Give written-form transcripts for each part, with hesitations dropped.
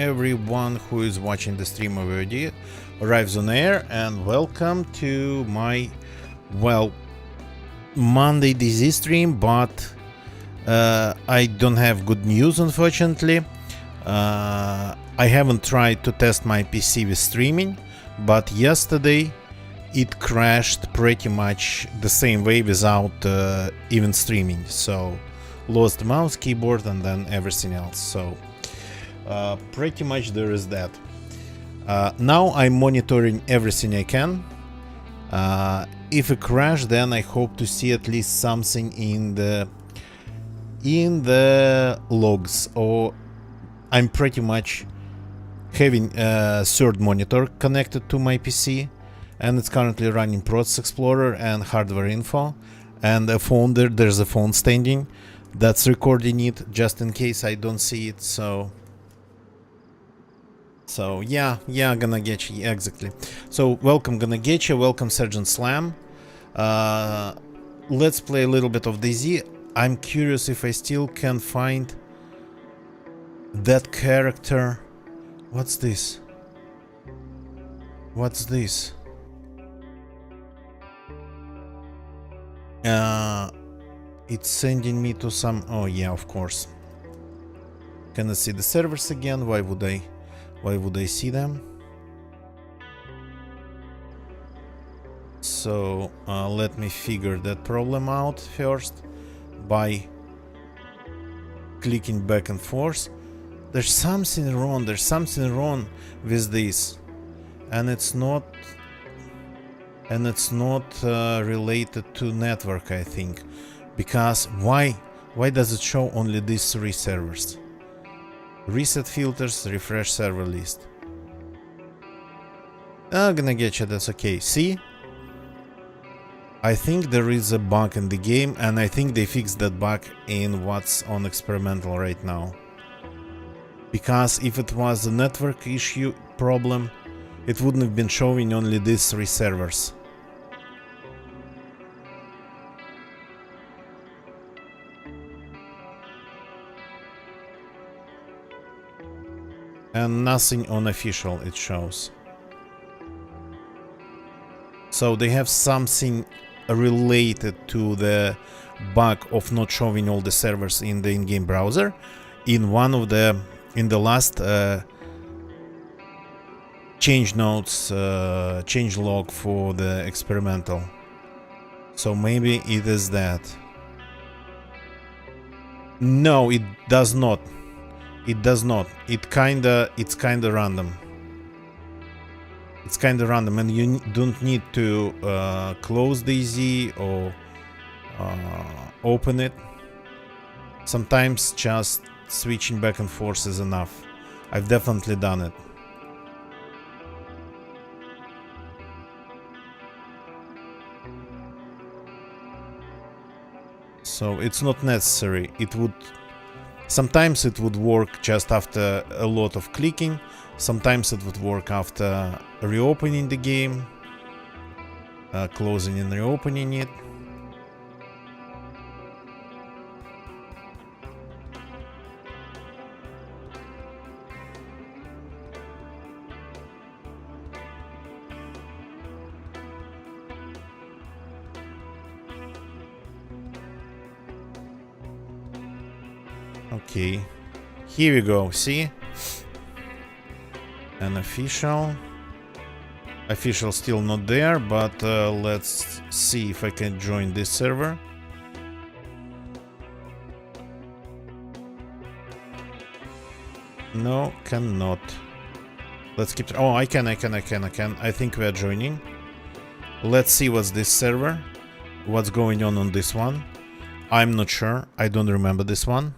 everyone who is watching the stream already arrives on air, and welcome to my, well, Monday DZ stream, but I don't have good news, unfortunately. I haven't tried to test my PC with streaming, but yesterday it crashed pretty much the same way without even streaming. So lost the mouse, keyboard, and then everything else. So pretty much there is that. Now I'm monitoring everything I can. If it crash, then I hope to see at least something in the logs, or I'm pretty much having a third monitor connected to my PC, and it's currently running Process Explorer and Hardware Info, and a phone there's a phone standing that's recording it just in case I don't see it. So yeah, gonna get you, exactly. So welcome Gonna Get You, welcome Sergeant Slam. Let's play a little bit of DayZ. I'm curious if I still can find that character. What's this? What's this? It's sending me to some... Oh yeah, of course. Can I see the servers again? Why would I see them? So let me figure that problem out first by clicking back and forth. There's something wrong with this, and it's not related to network, I think, because why does it show only these three servers? Reset filters, refresh server list. I'm gonna get you, that's okay. See, I think there is a bug in the game, and I think they fixed that bug in what's on experimental right now. Because if it was a network issue problem, it wouldn't have been showing only these three servers. And nothing on official it shows. So they have something related to the bug of not showing all the servers in the in-game browser in the last change notes, change log for the experimental. So maybe it is that. No, it does not. It does not. It's kinda random. It's kinda random, and you don't need to close DayZ or open it. Sometimes just switching back and forth is enough. I've definitely done it. So it's not necessary. Sometimes it would work just after a lot of clicking. Sometimes it would work after reopening the game, closing and reopening it. Okay, here we go, see? An official still not there, but let's see if I can join this server. No, cannot. Let's keep... Oh, I can. I think we are joining. Let's see what's this server. What's going on this one. I'm not sure. I don't remember this one.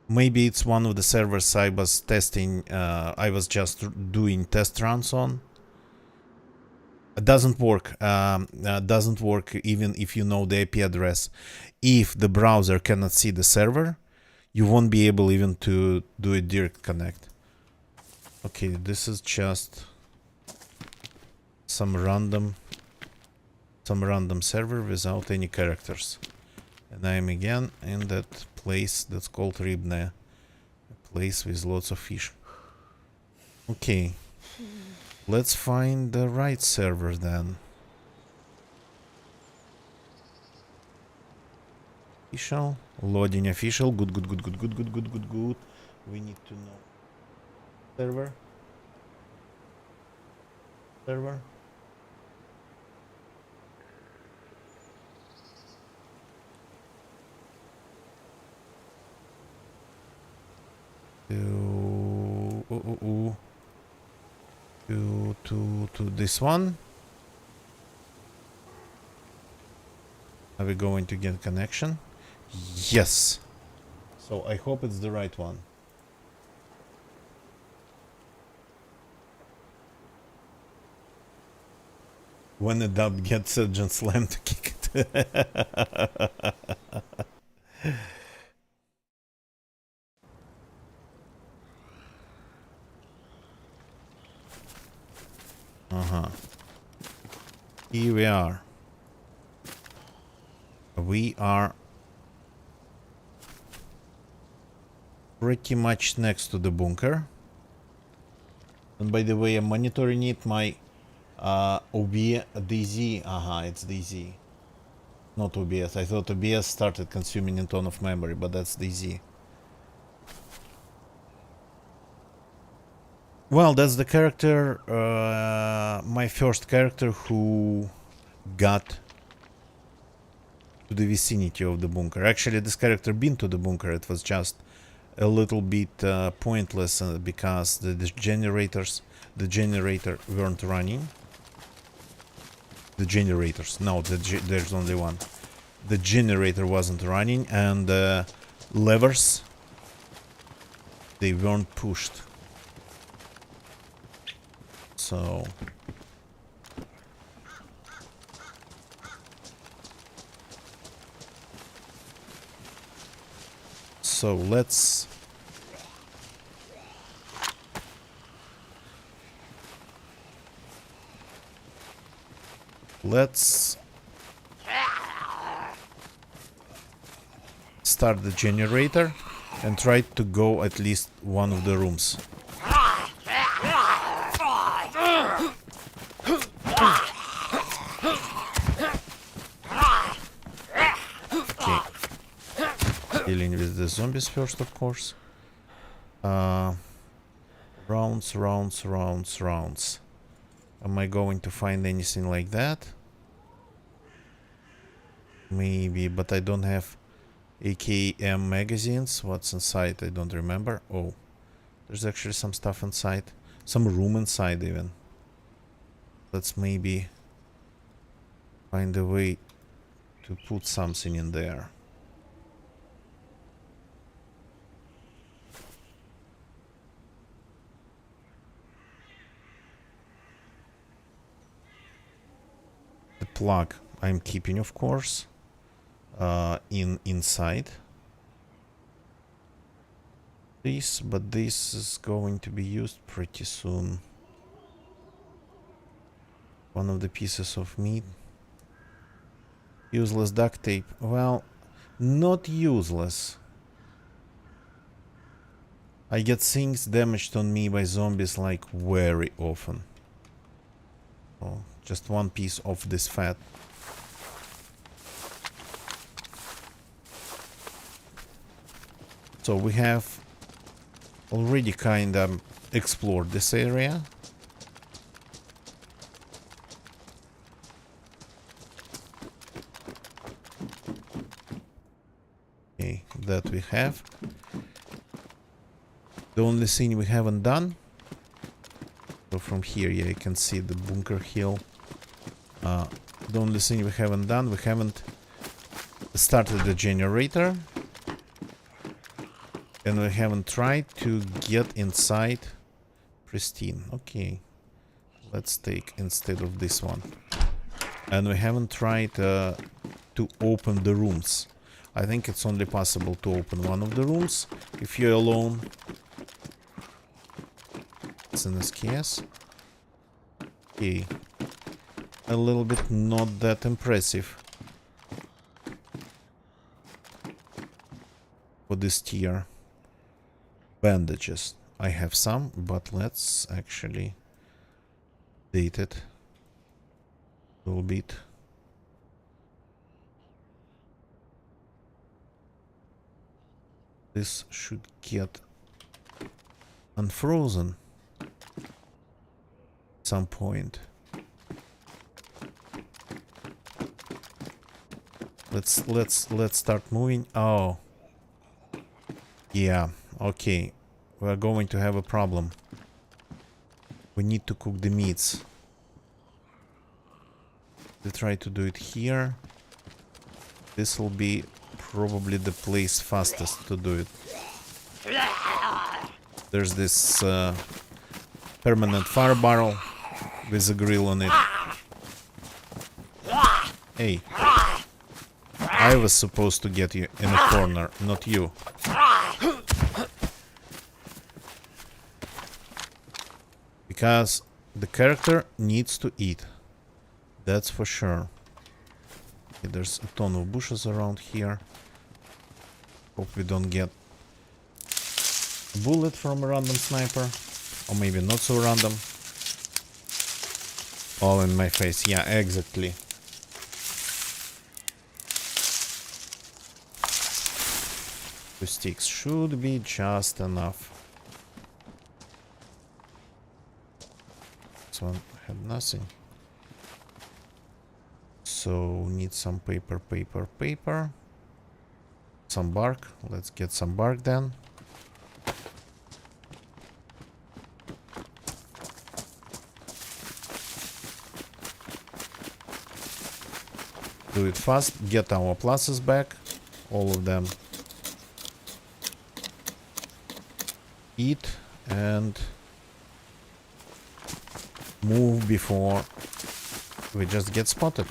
Maybe it's one of the servers I was testing. I was just doing test runs on. It doesn't work. Doesn't work even if you know the IP address. If the browser cannot see the server, you won't be able even to do a direct connect. Okay, this is just some random server without any characters. And I am again in that place that's called Rybne. A place with lots of fish. Okay. Let's find the right server then. Official. Loading official. Good. We need to know. Server. Server. To this one. Are we going to get connection? Yes. So I hope it's the right one. When a dub gets Surgeon Slam to kick it. Here we are. We are pretty much next to the bunker. And by the way, I'm monitoring it. My OBS, DZ. It's DZ. Not OBS. I thought OBS started consuming a ton of memory, but that's DZ. Well, that's the character, my first character who got to the vicinity of the bunker. Actually, this character been to the bunker. It was just a little bit pointless because the generator weren't running. The generators, no, there's only one. The generator wasn't running, and the levers, they weren't pushed. So let's start the generator and try to go at least one of the rooms. Dealing with the zombies first, of course. Rounds. Am I going to find anything like that? Maybe, but I don't have AKM magazines. What's inside? I don't remember. Oh, there's actually some stuff inside. Some room inside even. Let's maybe find a way to put something in there. The plug I'm keeping, of course, inside this, but this is going to be used pretty soon. One of the pieces of meat. Useless duct tape. Well, not useless. I get things damaged on me by zombies like very often. Oh, just one piece of this fat. So we have already kind of explored this area. Okay, that we have. The only thing we haven't done. So from here, yeah, you can see the bunker hill. The only thing we haven't done, we haven't started the generator. And we haven't tried to get inside pristine. Okay. Let's take instead of this one. And we haven't tried to open the rooms. I think it's only possible to open one of the rooms if you're alone. It's an SKS. Okay. A little bit not that impressive. for this tier. Bandages. I have some, but let's actually date it a little bit. This should get unfrozen at some point. Let's start moving. Oh. Yeah, okay. We're going to have a problem. We need to cook the meats. We try to do it here. This will be probably the place fastest to do it. There's this permanent fire barrel with a grill on it. Hey. I was supposed to get you in a corner, not you. Because the character needs to eat. That's for sure. Okay, there's a ton of bushes around here. Hope we don't get a bullet from a random sniper. Or maybe not so random. All in my face. Yeah, exactly. Two sticks should be just enough. This one had nothing. So need some paper. Some bark. Let's get some bark then. Do it fast. Get our pluses back. All of them. Eat and move before we just get spotted.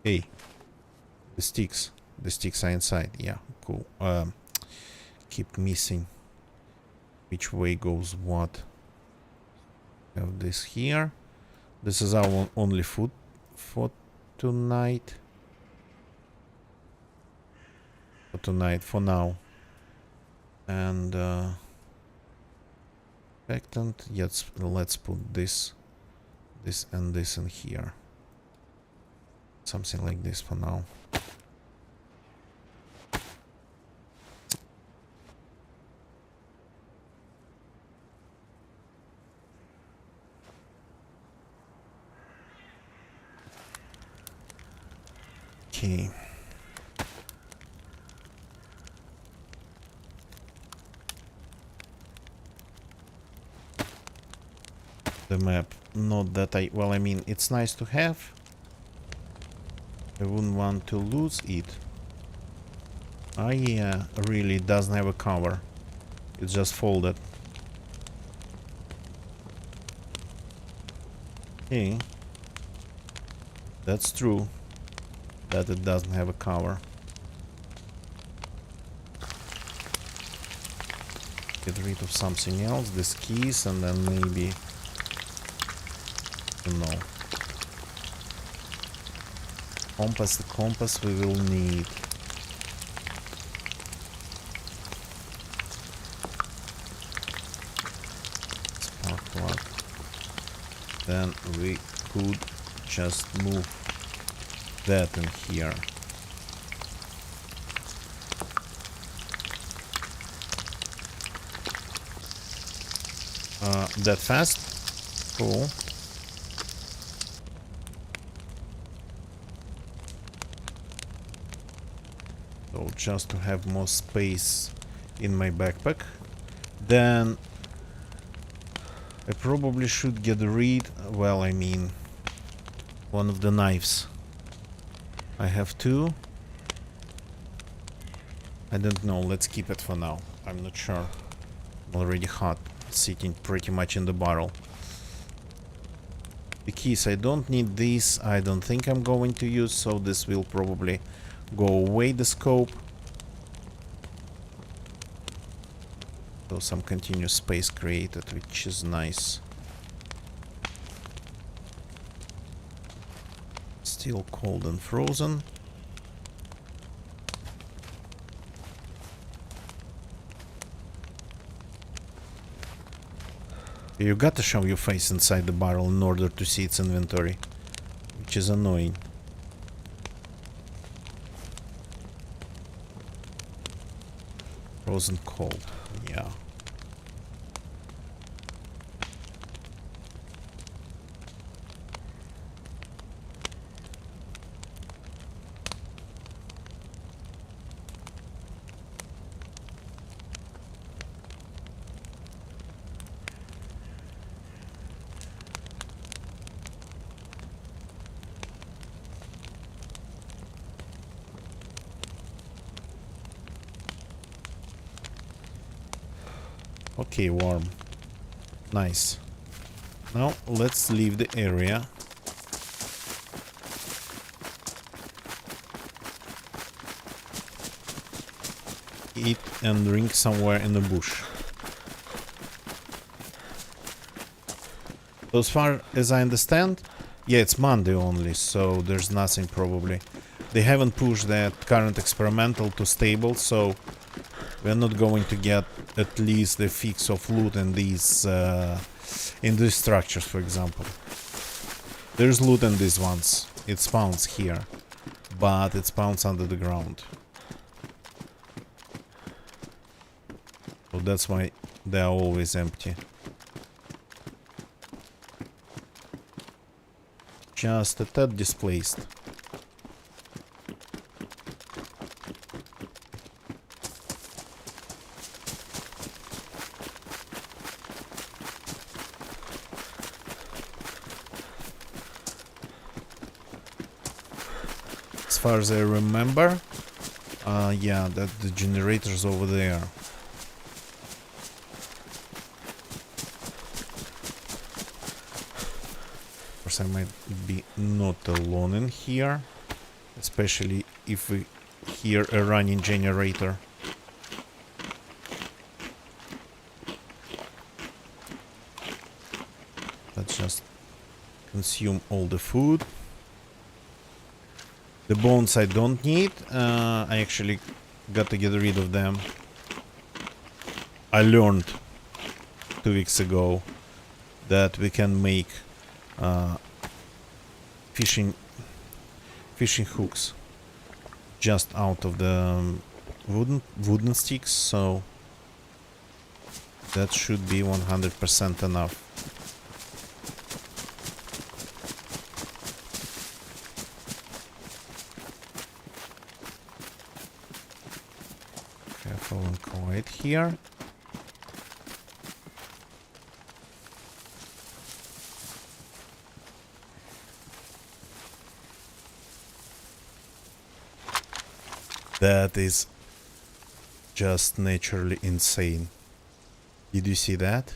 Hey, the sticks are inside. Yeah, cool. Keep missing which way goes what. Have this here. This is our only food for tonight. For now. And expectant. Yes, let's put this and this in here. Something like this for now. Okay. The map, not that well, I mean, it's nice to have. I wouldn't want to lose it. Yeah, really doesn't have a cover. It's just folded. Okay. That's true. That it doesn't have a cover. Get rid of something else, these keys, and then maybe... No. Compass, the compass we will need. Spark plug. Then we could just move that in here. That fast? Cool. So just to have more space in my backpack. Then I probably should get rid, well, I mean, one of the knives. I have two. I don't know, let's keep it for now. I'm not sure. I'm already hot, sitting pretty much in the barrel. The keys, I don't need these. I don't think I'm going to use, so this will probably go away, the scope. So some continuous space created, which is nice. Still cold and frozen. You gotta show your face inside the barrel in order to see its inventory, which is annoying. Frozen cold, yeah. Okay, warm. Nice. Now let's leave the area. Eat and drink somewhere in the bush. So as far as I understand, yeah, it's Monday only, so there's nothing probably. They haven't pushed that current experimental to stable, so we're not going to get at least the fix of loot in these structures, for example. There's loot in these ones. It spawns here, but it spawns under the ground. So that's why they are always empty. Just a tad displaced. As far as I remember, yeah, that the generator's over there. Of course, I might be not alone in here, especially if we hear a running generator. Let's just consume all the food. The bones I don't need. I actually got to get rid of them. I learned 2 weeks ago that we can make fishing hooks just out of the wooden sticks, so that should be 100% enough. Careful and quiet here. That is just naturally insane. Did you see that?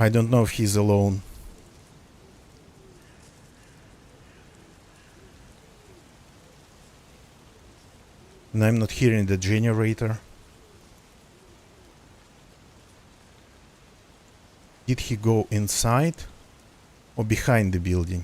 I don't know if he's alone. And I'm not hearing the generator. Did he go inside or behind the building?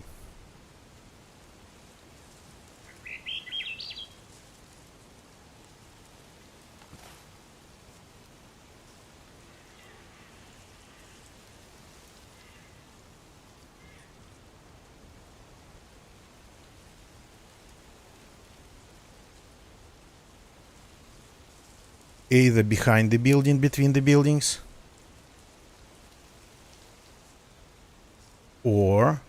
Either behind the building, between the buildings, or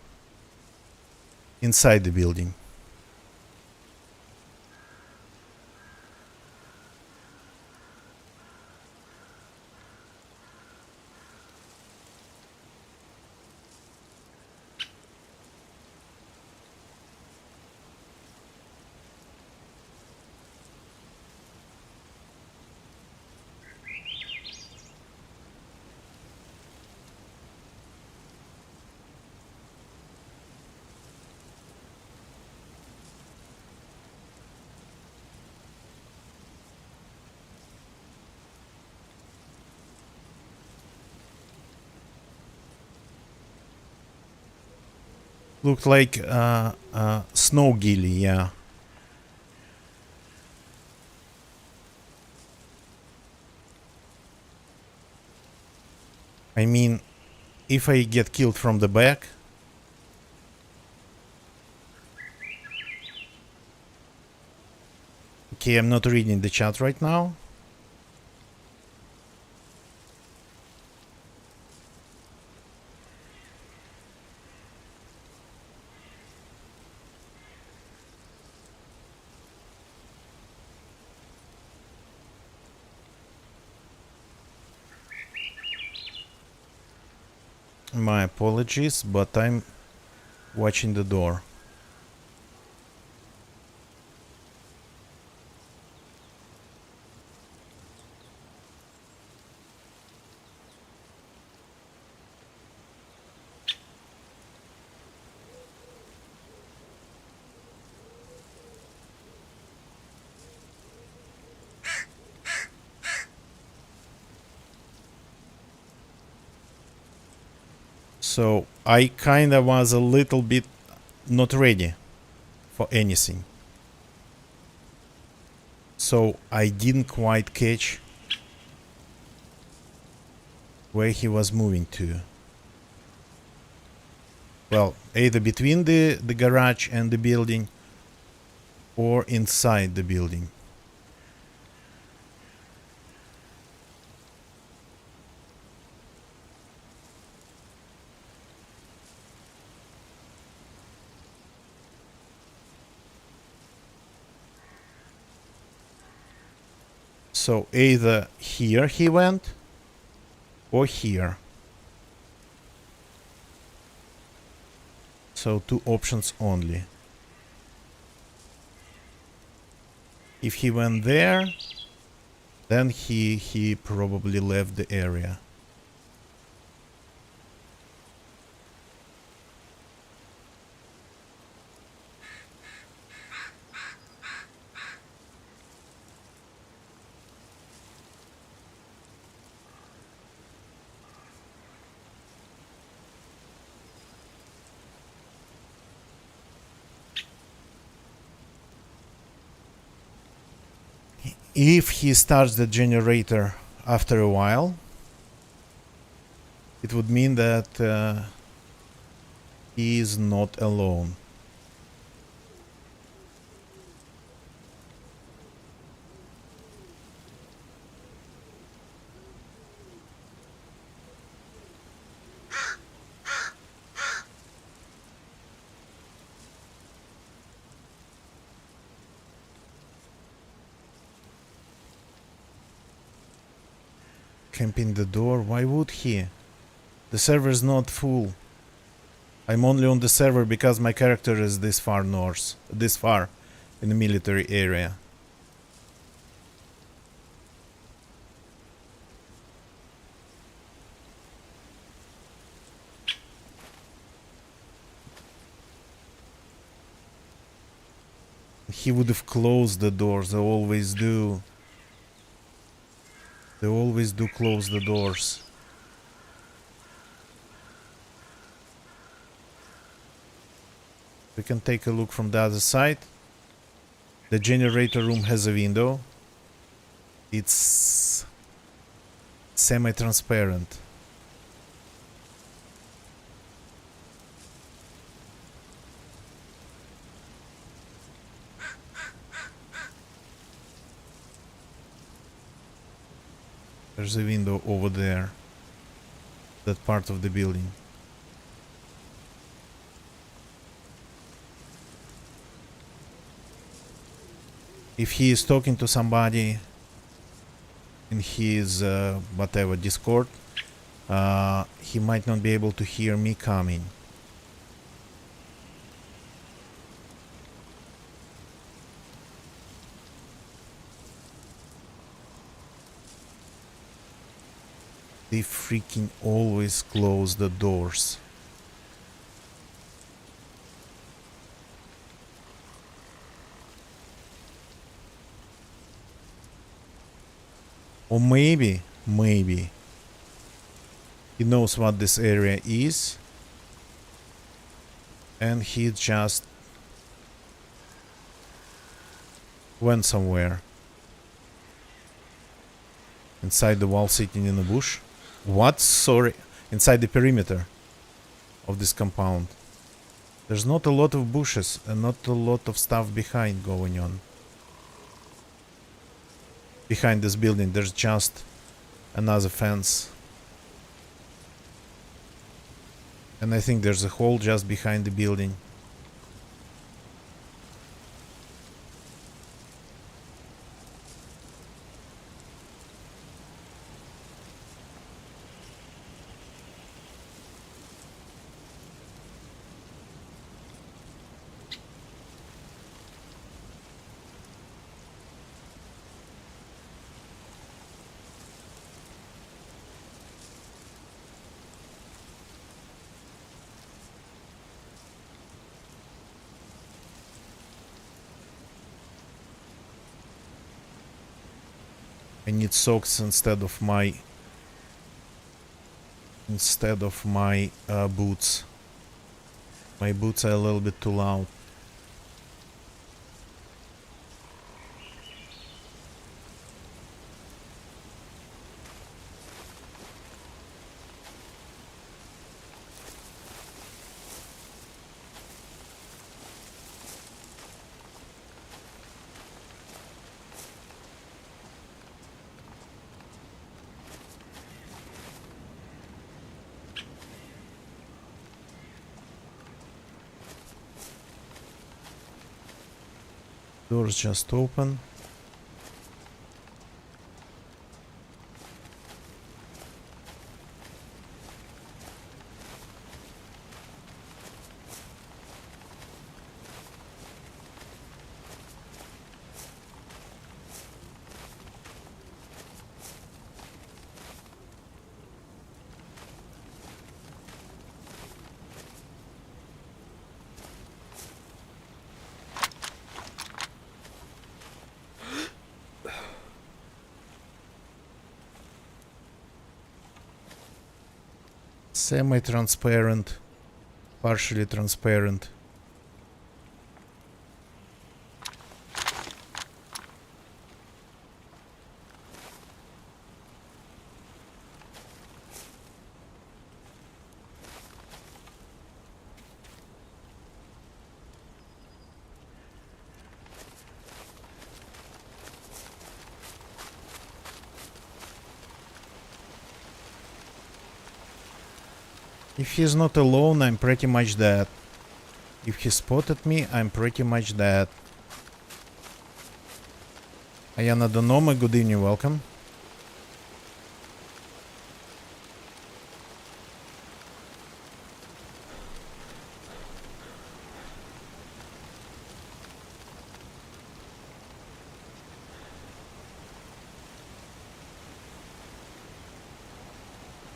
inside the building. Looked like snow gilly, yeah. I mean, if I get killed from the back... Okay, I'm not reading the chat right now. My apologies, but I'm watching the door. So I kinda was a little bit not ready for anything. So I didn't quite catch where he was moving to. Well, either between the garage and the building or inside the building. So either here he went or here. So two options only. If he went there, then he probably left the area. If he starts the generator after a while, it would mean that he is not alone. Camping the door? Why would he? The server's not full. I'm only on the server because my character is this far north, this far in the military area. He would have closed the doors, they always do. They always do close the doors. We can take a look from the other side. The generator room has a window. It's semi-transparent. There's a window over there. That part of the building. If he is talking to somebody in his whatever Discord, he might not be able to hear me coming. They freaking always close the doors. Or maybe he knows what this area is And he just went somewhere. Inside the wall, sitting in a bush. What? Sorry. Inside the perimeter of this compound. There's not a lot of bushes and not a lot of stuff behind going on. Behind this building, there's just another fence. And I think there's a hole just behind the building. I need socks instead of my boots. My boots are a little bit too loud. Doors just open. Semi-transparent, partially transparent. If he's not alone, I'm pretty much dead. If he spotted me, I'm pretty much dead. Ayana Donoma, good evening, welcome.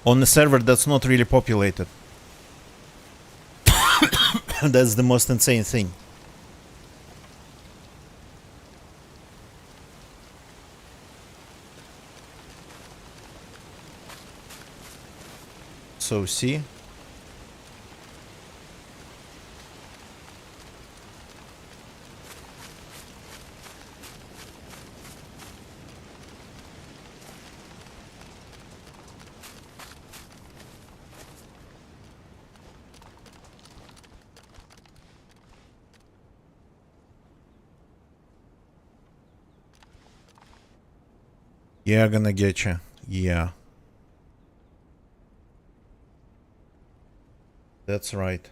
On a server that's not really populated. That's the most insane thing. So see? Yeah, gonna get you. Yeah. That's right.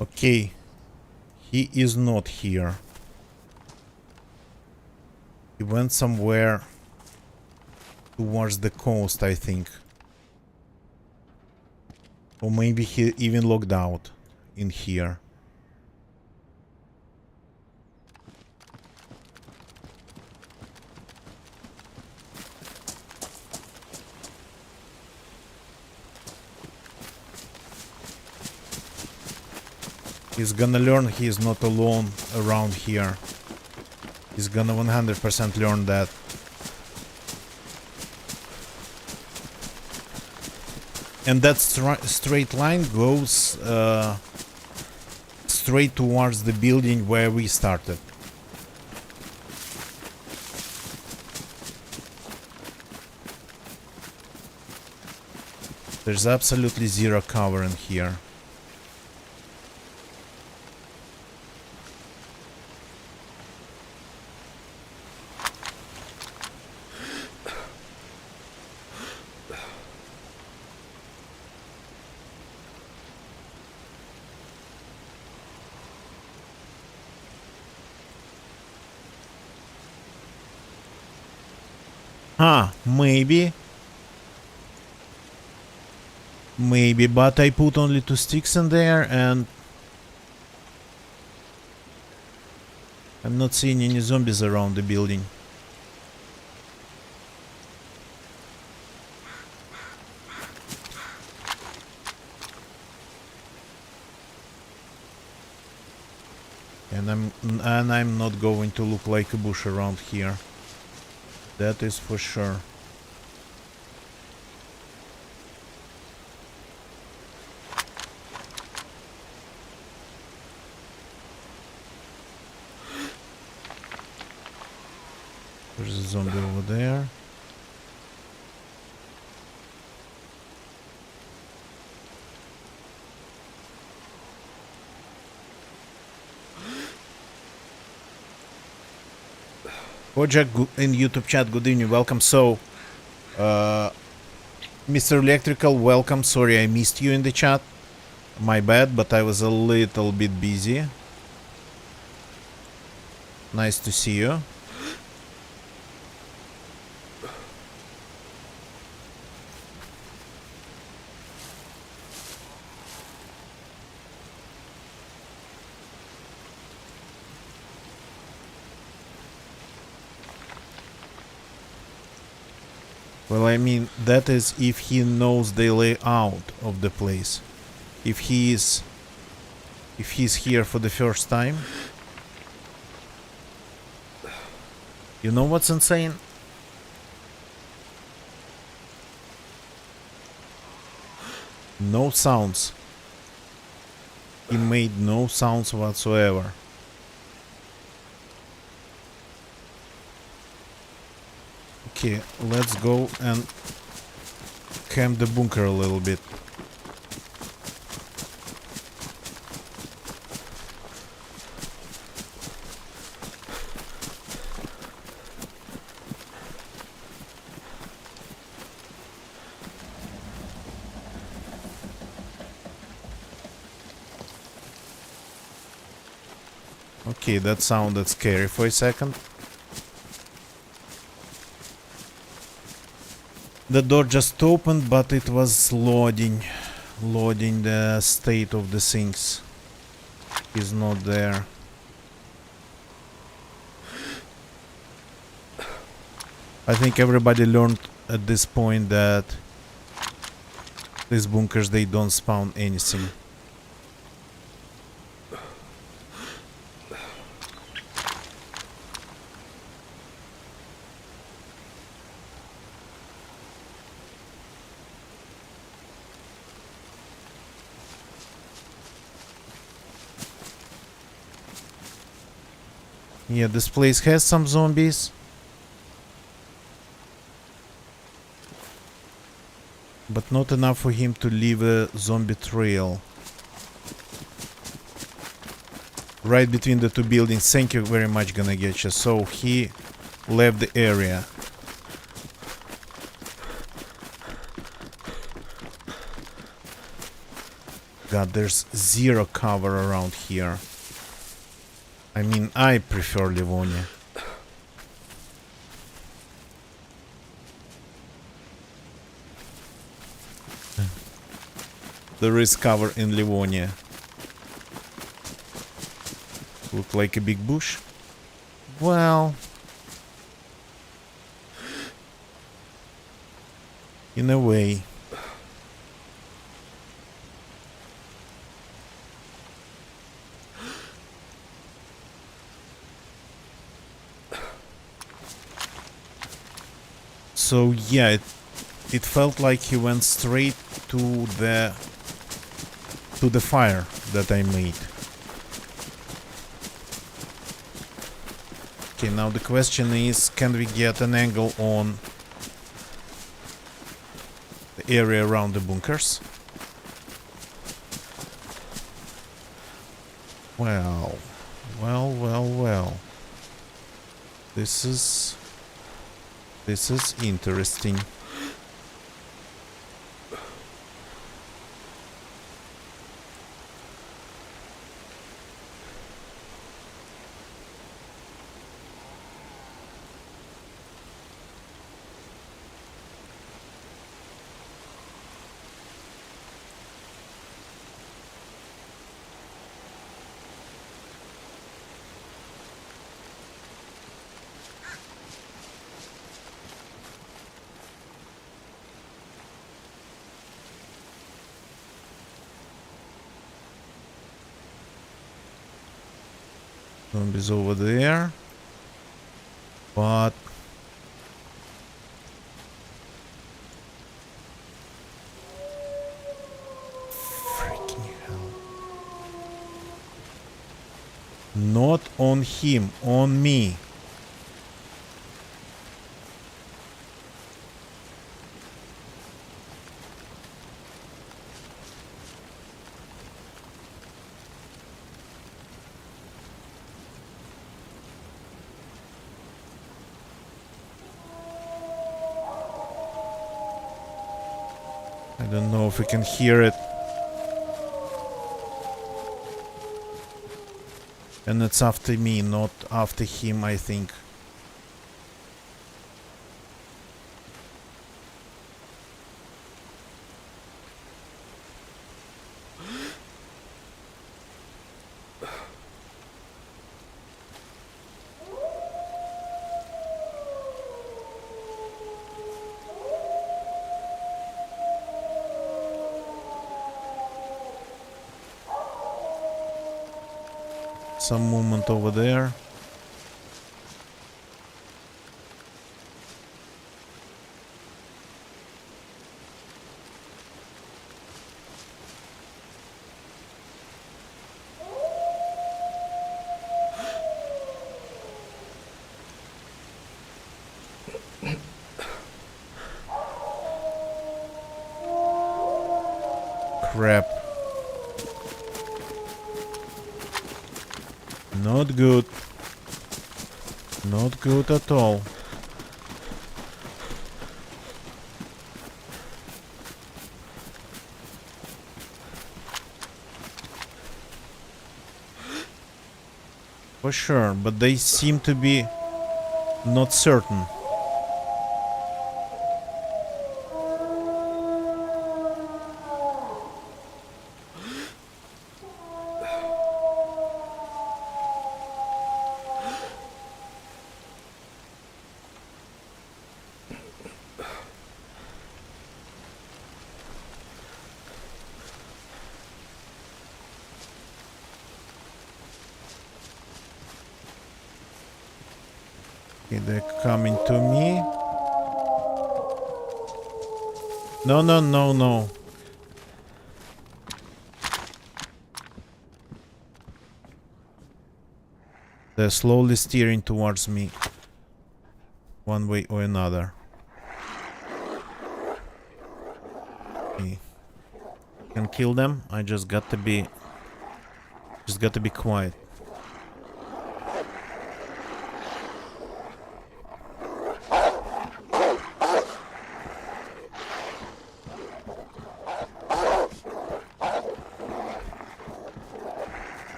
Okay. He is not here. He went somewhere towards the coast, I think. Or maybe he even logged out in here. He's gonna learn he is not alone around here. He's gonna 100% learn that. And that straight line goes straight towards the building where we started. There's absolutely zero cover in here. Maybe. Maybe, but I put only 2 sticks in there and I'm not seeing any zombies around the building. And I'm not going to look like a bush around here. That is for sure. There's a zombie over there. Kojak in YouTube chat, good evening, welcome. So, Mr. Electrical, welcome. Sorry I missed you in the chat. My bad, but I was a little bit busy. Nice to see you. Well, I mean, that is if he knows the layout of the place. If he's here for the first time. You know what's insane? No sounds. He made no sounds whatsoever. Okay, let's go and camp the bunker a little bit. Okay, that sounded scary for a second. The door just opened, but it was loading the state of the things. He's not there. I think everybody learned at this point that these bunkers, they don't spawn anything. Yeah, this place has some zombies. But not enough for him to leave a zombie trail. Right between the two buildings. Thank you very much, gonna get you. So he left the area. God, there's zero cover around here. I mean, I prefer Livonia. There is cover in Livonia. Look like a big bush. Well, in a way. So yeah, it felt like he went straight to the fire that I made. Okay, now the question is, can we get an angle on the area around the bunkers? Well. This is interesting. Zombies over there, but freaking hell! Not on him, on me. I don't know if we can hear it. And it's after me, not after him, I think. Some movement over there. Crap. Not good. Not good at all. For sure, but they seem to be not certain. Okay, they're coming to me. No, no, no, no. They're slowly steering towards me, one way or another. Okay. Can kill them. I just got to be quiet.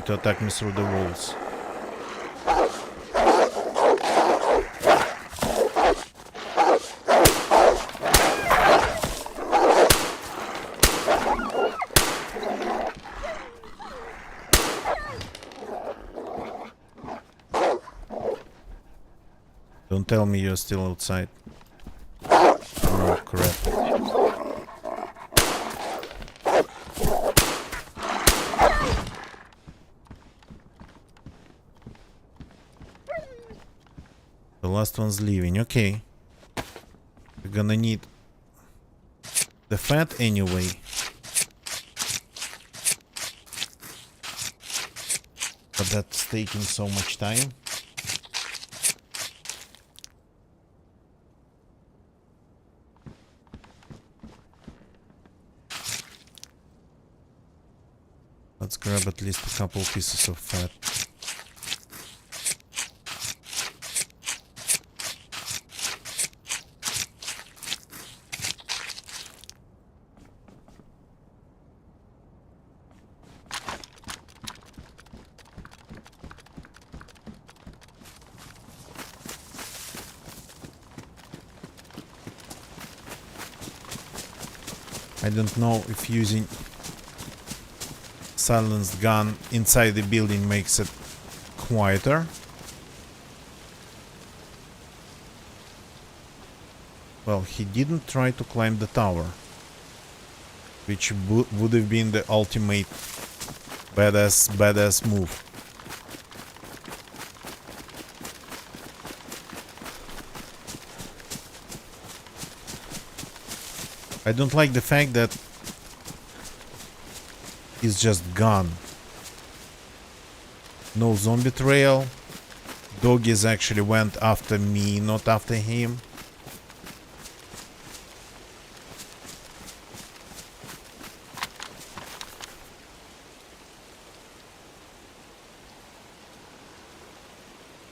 to attack me through the walls. Don't tell me you're still outside. Oh, crap. The last one's leaving. Okay. We're gonna need the fat anyway. But that's taking so much time. Let's grab at least a couple pieces of fat. I don't know if using silenced gun inside the building makes it quieter. Well, he didn't try to climb the tower, which would have been the ultimate badass move. I don't like the fact that he's just gone. No zombie trail. Doggies actually went after me, not after him.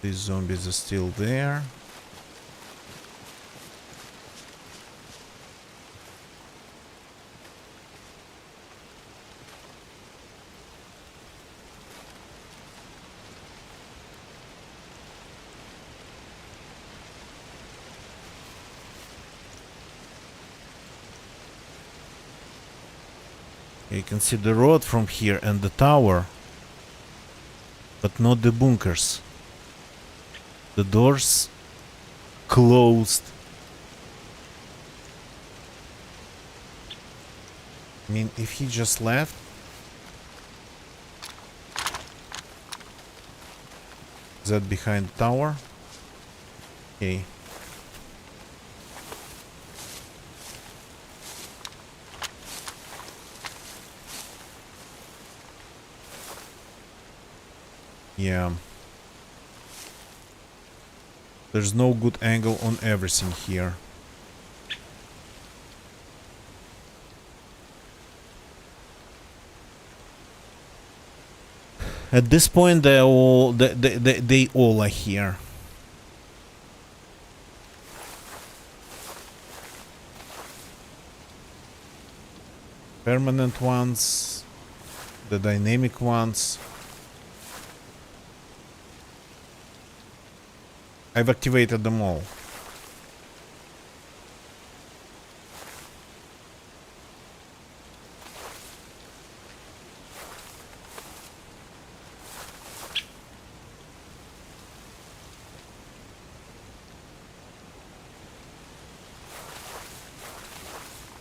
These zombies are still there. You can see the road from here and the tower, but not the bunkers. The doors closed. I mean, if he just left, is that behind the tower? Okay. Yeah. There's no good angle on everything here. At this point, they all are here. Permanent ones, the dynamic ones. I've activated them all.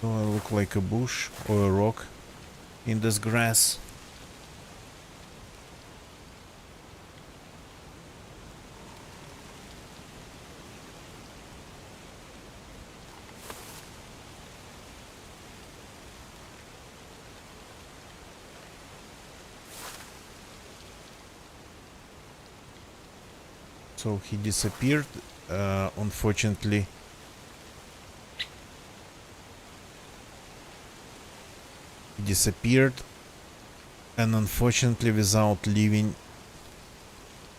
Do I look like a bush or a rock in this grass? So he disappeared, unfortunately. He disappeared, and unfortunately without leaving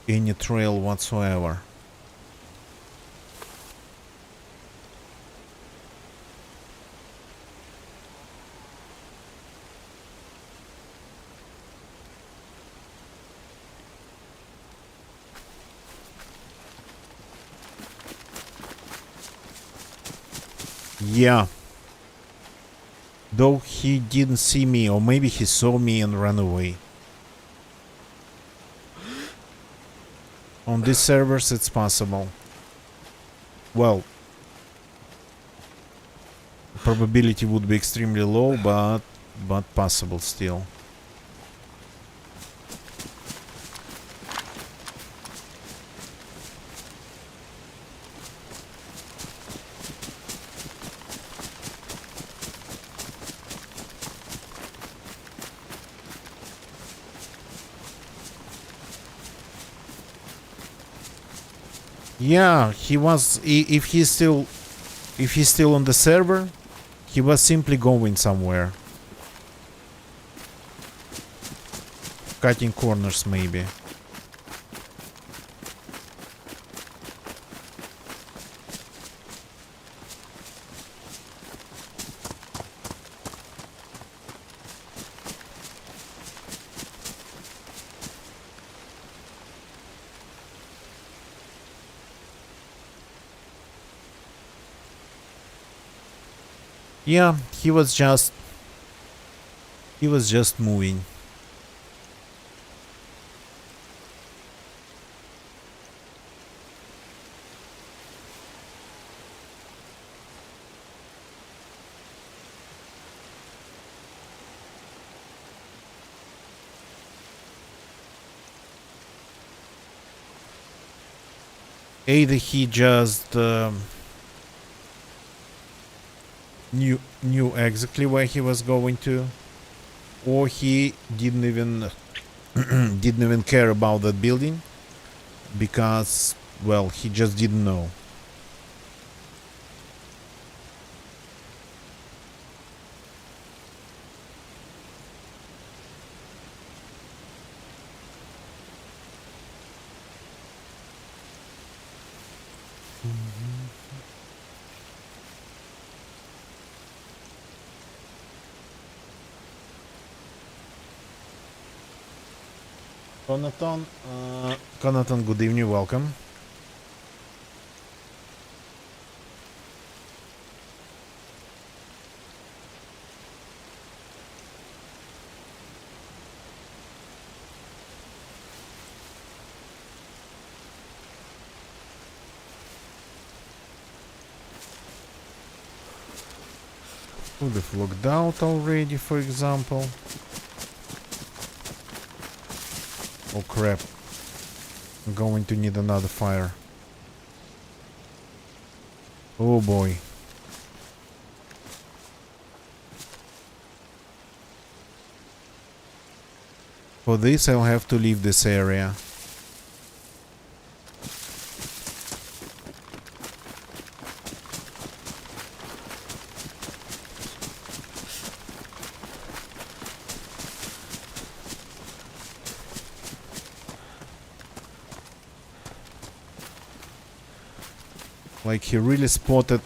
any trail whatsoever. Yeah. Though he didn't see me, or maybe he saw me and ran away. On these servers, it's possible. Well, probability would be extremely low, but possible still. Yeah, he was. If he's still on the server, he was simply going somewhere, cutting corners maybe. Yeah, he was just moving. Either he just knew exactly where he was going to, or he didn't even didn't even care about that building, because, well, he just didn't know. Conaton, good evening, welcome. Would have logged out already, for example. Oh crap. I'm going to need another fire. Oh boy. For this I'll have to leave this area. Like, he really spotted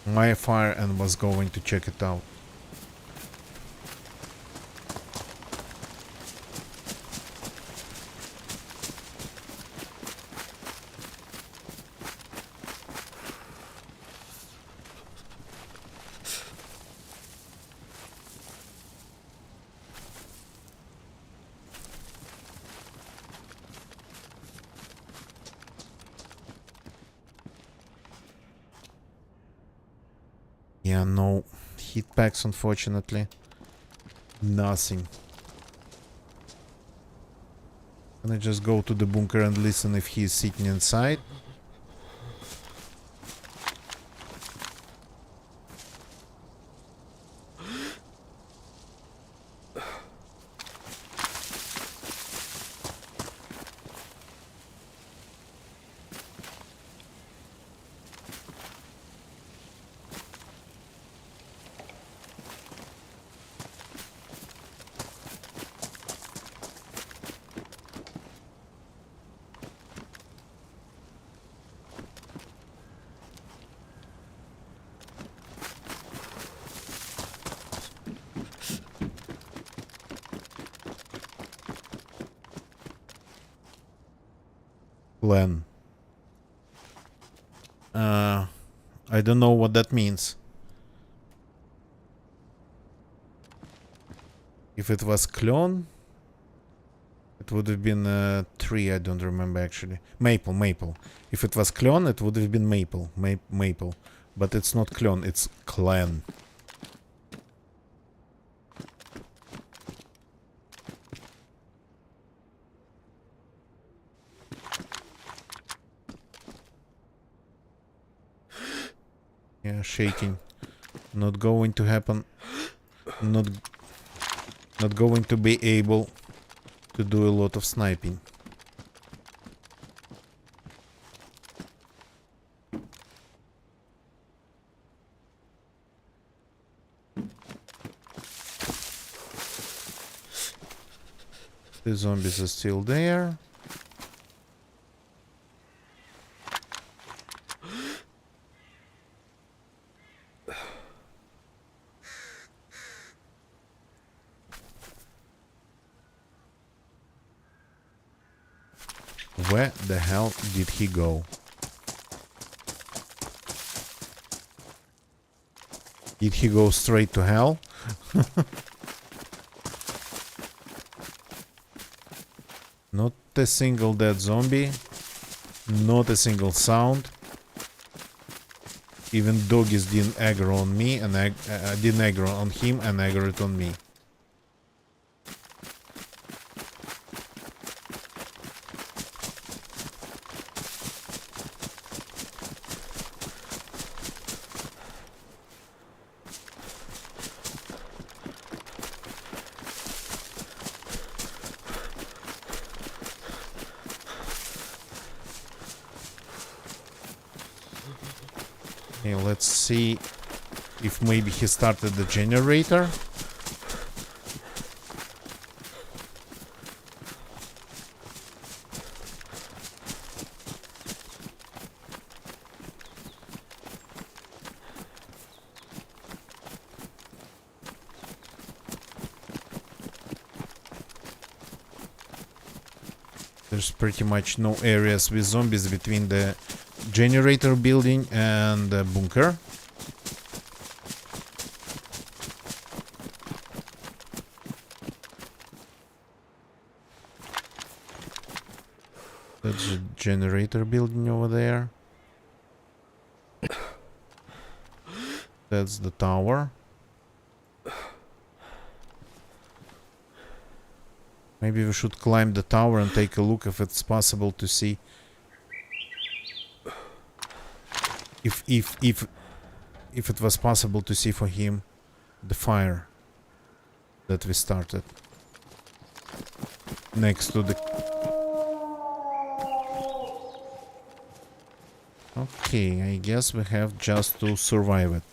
my fire and was going to check it out. Yeah, no heat packs, unfortunately. Nothing. Can I just go to the bunker and listen if he's sitting inside? Plan. I don't know what that means. If it was clone, it would have been tree. I don't remember actually. Maple. If it was clone, it would have been maple. Maple. But it's not clone, it's clan. Yeah, shaking. Not going to happen. Not going to be able to do a lot of sniping. The zombies are still there. Where the hell did he go? Did he go straight to hell? Not a single dead zombie. Not a single sound. Even doggies didn't aggro on me and didn't aggro on him and aggroed on me. Okay, let's see if maybe he started the generator. There's pretty much no areas with zombies between the generator building and the bunker. That's the generator building over there. That's the tower. Maybe we should climb the tower and take a look if it's possible to see if it was possible to see for him the fire that we started next to the... Okay, I guess we have just to survive it.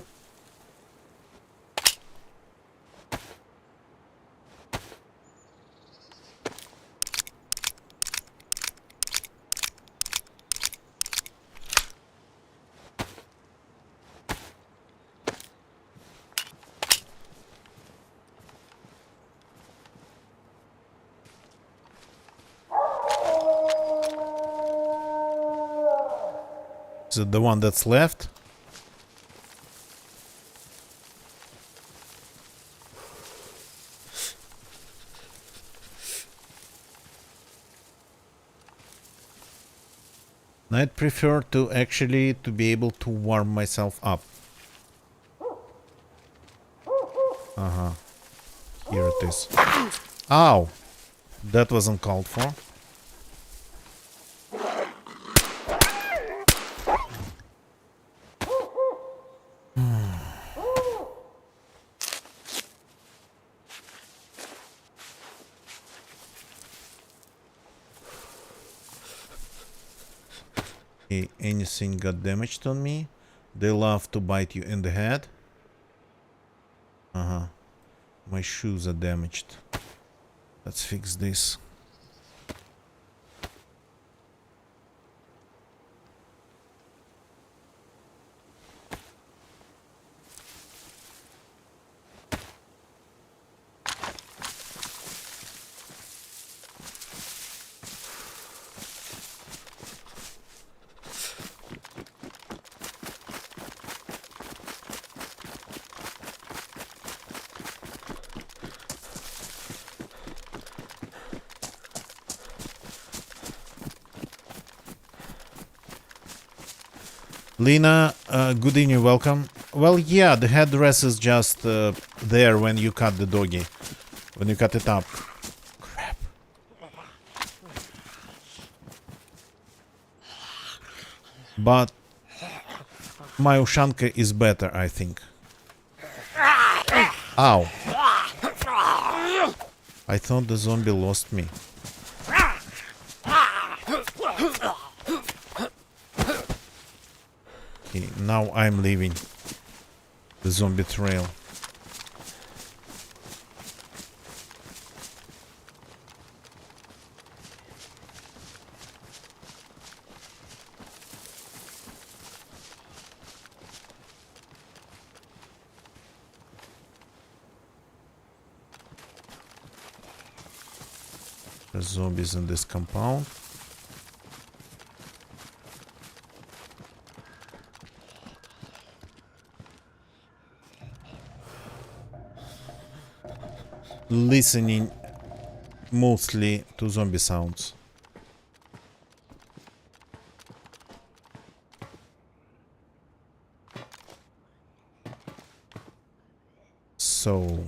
Is it the one that's left? I'd prefer to actually to be able to warm myself up. Uh-huh. Here it is. Ow! That wasn't called for. Okay, anything got damaged on me? They love to bite you in the head. Uh-huh. My shoes are damaged. Let's fix this. Lena, good evening, welcome. Well, yeah, the headdress is just there when you cut the doggy. When you cut it up. Crap. But my Ushanka is better, I think. Ow. I thought the zombie lost me. Okay, now I'm leaving the zombie trail. The zombies in this compound. Listening mostly to zombie sounds. So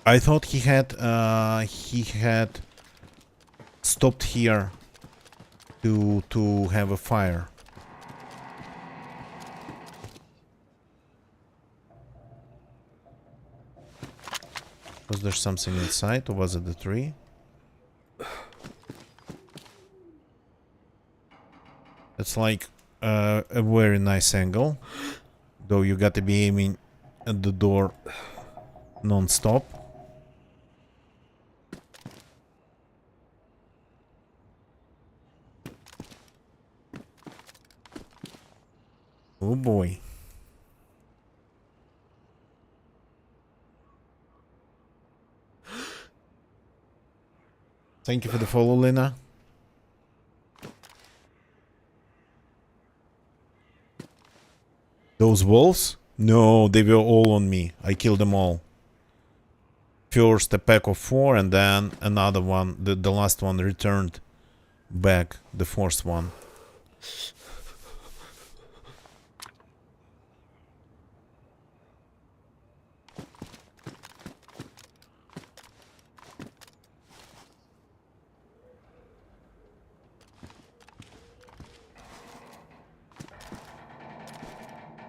I thought he had stopped here to have a fire. Was there something inside, or was it the tree? It's like a very nice angle, though you gotta be aiming at the door non-stop. Oh boy. Thank you for the follow, Lena. Those wolves? No, they were all on me. I killed them all. First a pack of 4 and then another one. The last one returned back. The fourth one.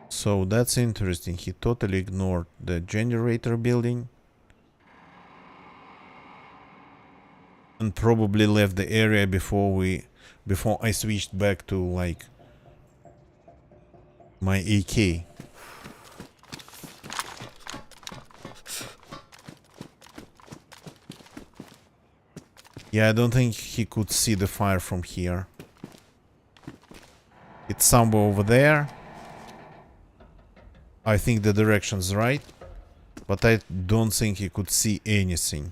So that's interesting. He totally ignored the generator building. And probably left the area before I switched back to like my AK. Yeah, I don't think he could see the fire from here. It's somewhere over there. I think the direction's right, but I don't think he could see anything.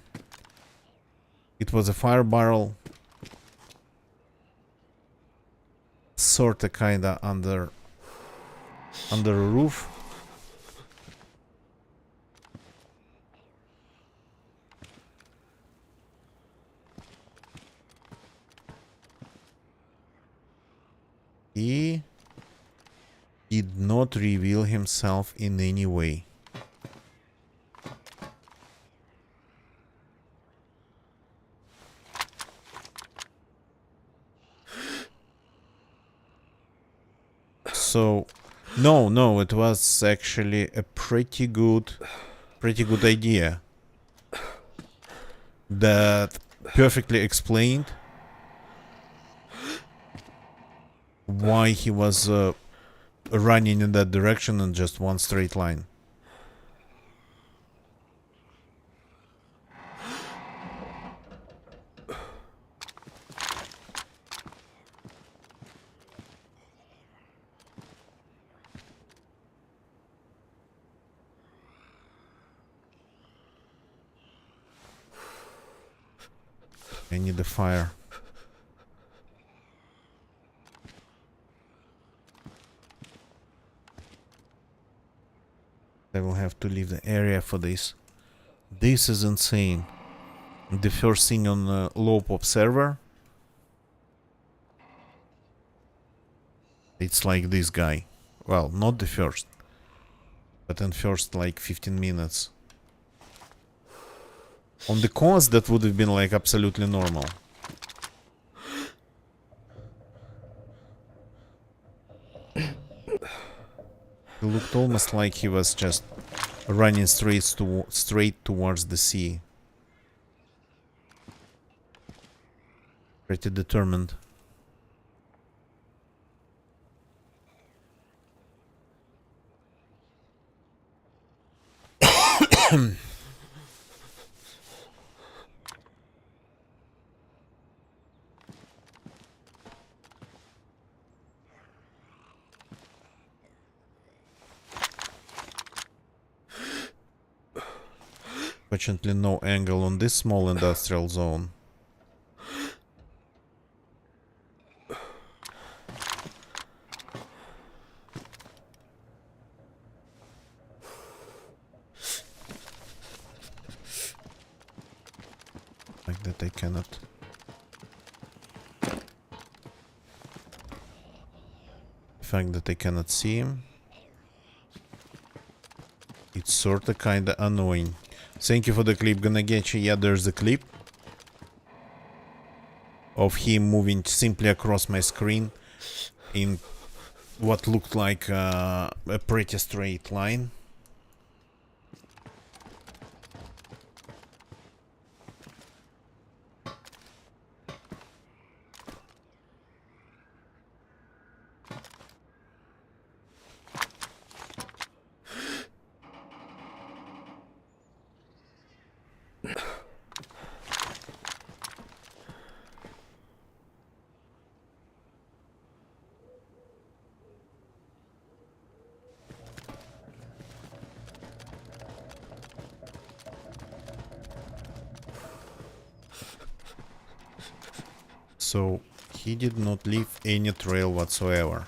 It was a fire barrel, sorta kinda under a roof. He did not reveal himself in any way. So, no, it was actually a pretty good idea that perfectly explained why he was running in that direction in just one straight line. I need the fire. I will have to leave the area for this. This is insane. The first thing on the low pop server. It's like this guy. Well, not the first. But in first like 15 minutes. On the coast that would have been like absolutely normal. He looked almost like he was just running straight towards the sea. Pretty determined. Fortunately, no angle on this small industrial zone. Like that I cannot. The fact that I cannot see him. It's sorta kinda annoying. Thank you for the clip, gonna get you. Yeah, there's a clip of him moving simply across my screen in what looked like a pretty straight line. So he did not leave any trail whatsoever.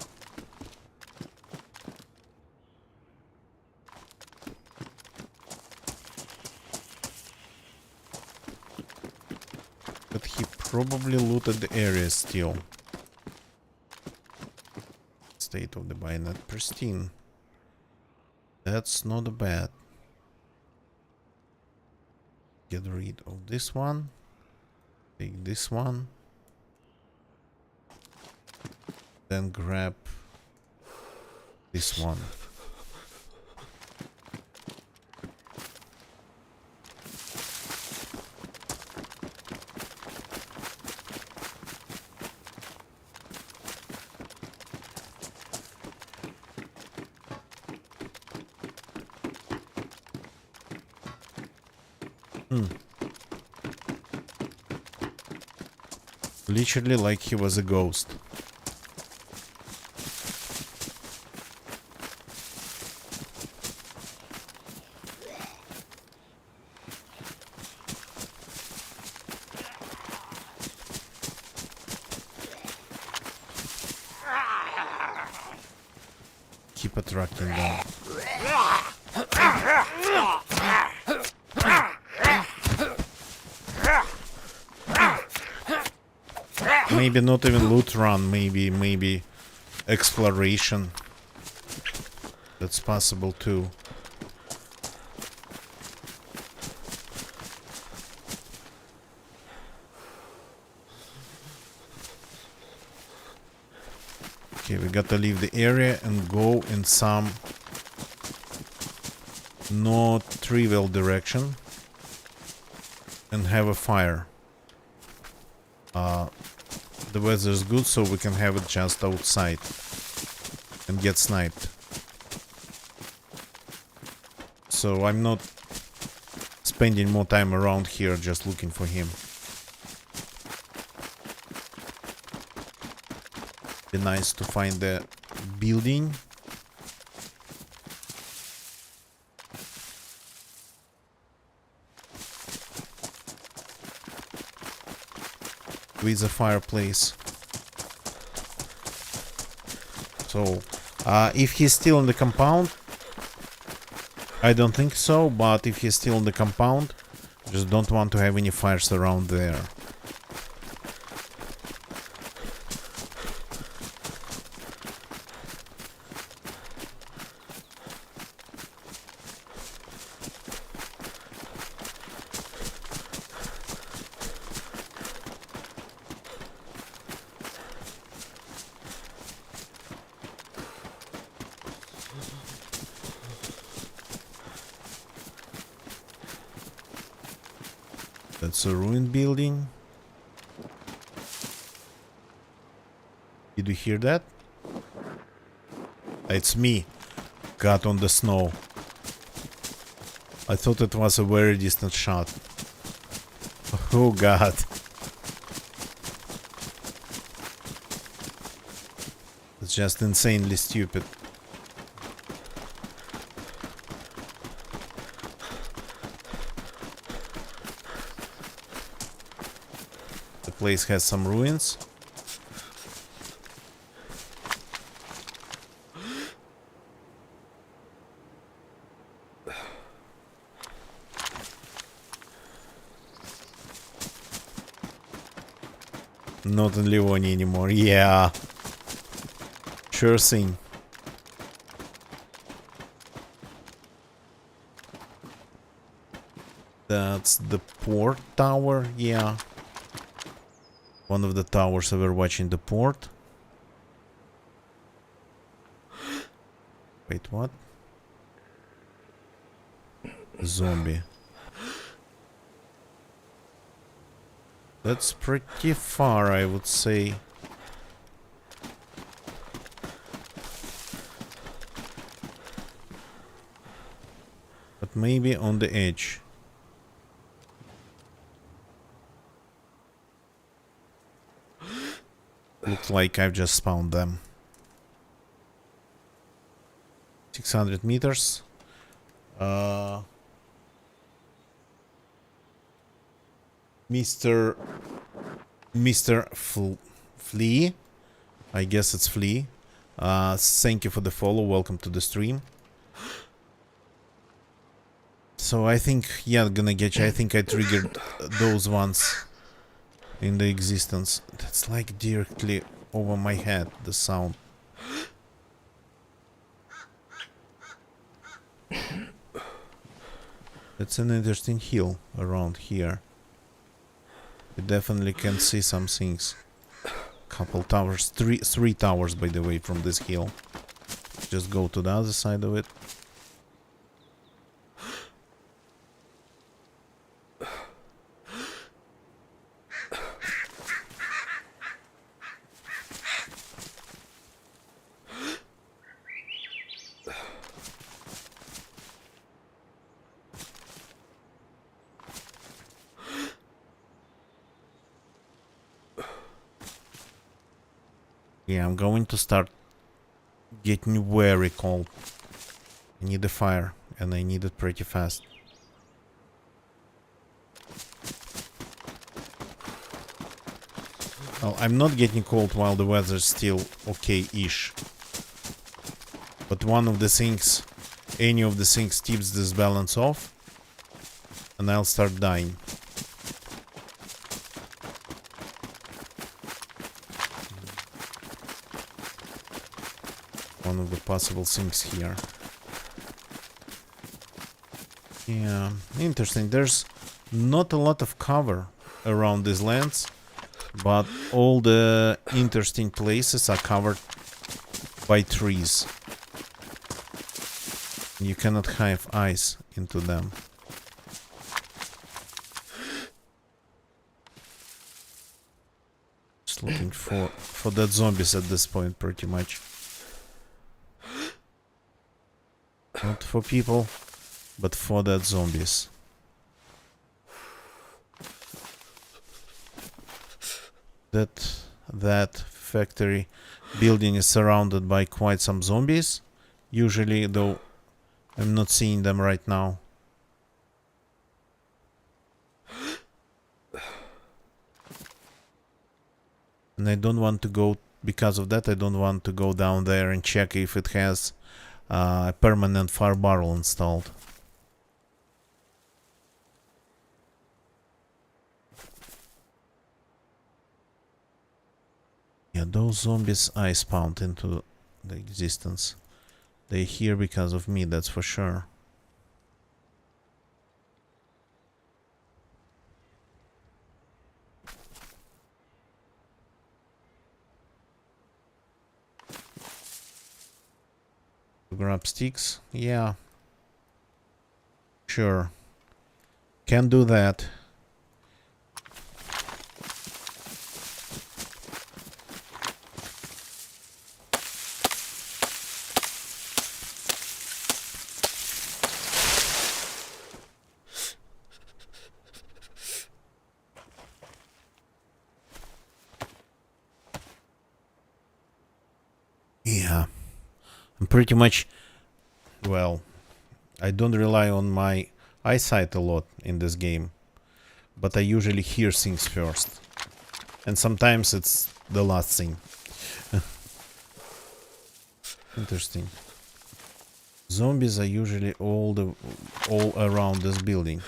But he probably looted the area still. State of the bayonet pristine. That's not bad. Get rid of this one. Take this one. Then grab this one. Literally like he was a ghost. Keep attracting them. Maybe not even loot run, maybe exploration. That's possible too. Okay, we gotta leave the area and go in some not trivial direction and have a fire. The weather's good, so we can have it just outside and get sniped. So I'm not spending more time around here just looking for him. Be nice to find the building. With a fireplace. So, if he's still in the compound, I don't think so, but if he's still in the compound, just don't want to have any fires around there. That's a ruined building. Did you hear that? It's me. Got on the snow. I thought it was a very distant shot. Oh god. It's just insanely stupid. The place has some ruins. Not in Livonia anymore. Yeah. Sure thing. That's the port tower. Yeah. One of the towers overwatching the port. Wait, what? Zombie. That's pretty far, I would say. But maybe on the edge. Looks like I've just spawned them. 600 meters. Mr. Flea. I guess it's Flea. Thank you for the follow. Welcome to the stream. So I think, yeah, gonna get you. I think I triggered those ones in the existence. That's like directly over my head, the sound. It's an interesting hill around here. You definitely can see some things. Couple towers, three towers by the way from this hill. Just go to the other side of it. Yeah, I'm going to start getting very cold. I need a fire, and I need it pretty fast. Well, I'm not getting cold while the weather's still okay-ish. But one of the things, any of the things tips this balance off, and I'll start dying. One of the possible things here. Yeah, interesting. There's not a lot of cover around these lands, but all the interesting places are covered by trees. You cannot have eyes into them. Just looking for dead zombies at this point, pretty much. Not for people, but for dead zombies. That factory building is surrounded by quite some zombies. Usually, though, I'm not seeing them right now. And I don't want to go, because of that, I don't want to go down there and check if it has a permanent fire barrel installed. Yeah, those zombies I spawned into the existence. They're here because of me, that's for sure. Grab sticks? Yeah. Sure. Can do that. I'm pretty much, well, I don't rely on my eyesight a lot in this game, but I usually hear things first. And sometimes it's the last thing. Interesting. Zombies are usually all around this building.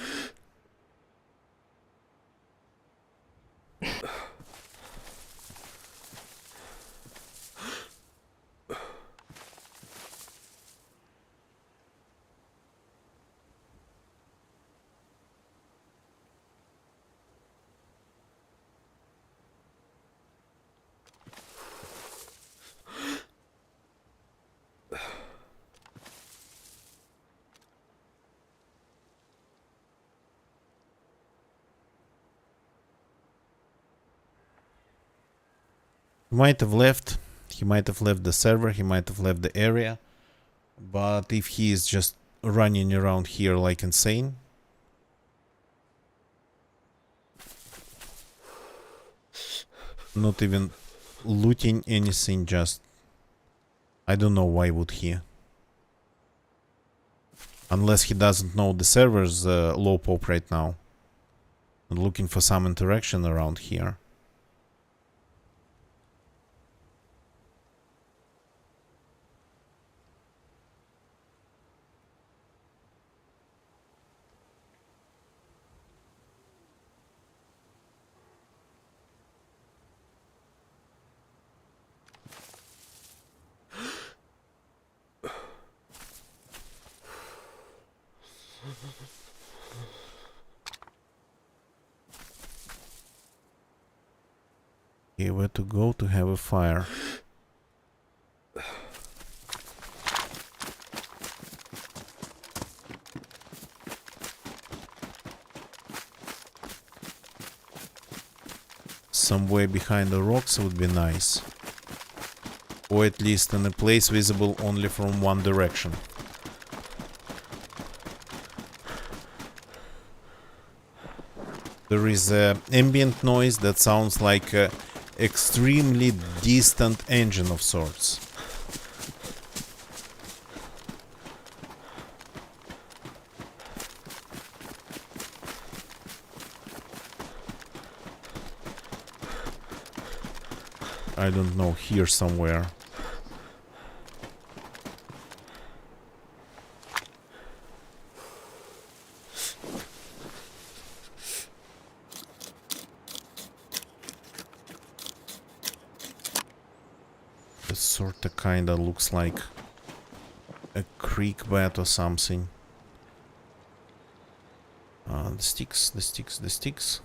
He might have left. He might have left the server. He might have left the area. But if he is just running around here like insane, not even looting anything, just I don't know why would he. Unless he doesn't know the server's low pop right now. And looking for some interaction around here. Okay, where to go to have a fire? Somewhere behind the rocks would be nice. Or at least in a place visible only from one direction. There is an ambient noise that sounds like an extremely distant engine of sorts. I don't know, here somewhere. This sorta kinda looks like a creek bed or something. The sticks, the sticks, the sticks.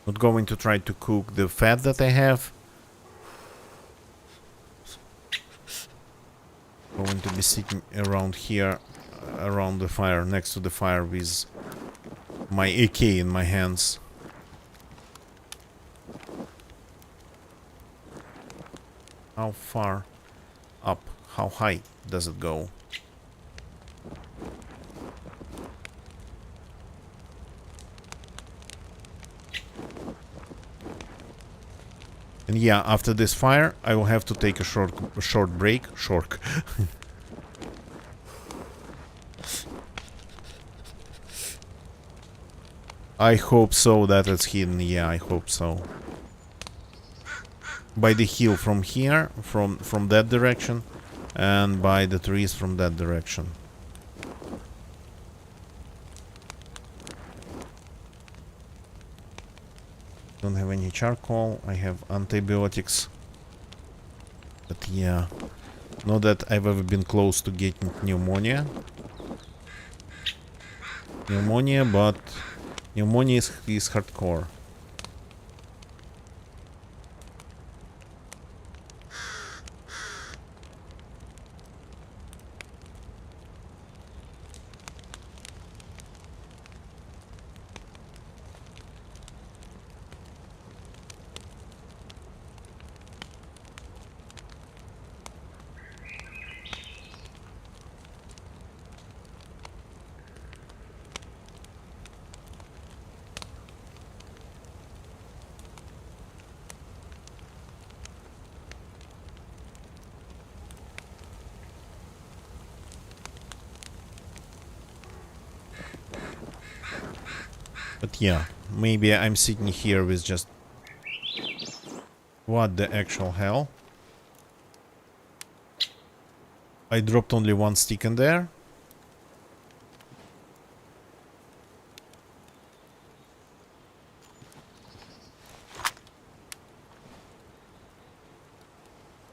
Not going to try to cook the fat that I have. Going to be sitting around here, around the fire, next to the fire with my AK in my hands. How far up? How high does it go? And yeah, after this fire, I will have to take a short break. Short. I hope so that it's hidden. Yeah, I hope so. By the hill from here, from that direction, and by the trees from that direction. Don't have any charcoal. I have antibiotics. But yeah, not that I've ever been close to getting pneumonia. But pneumonia is hardcore. But yeah, maybe I'm sitting here with just... What the actual hell? I dropped only one stick in there.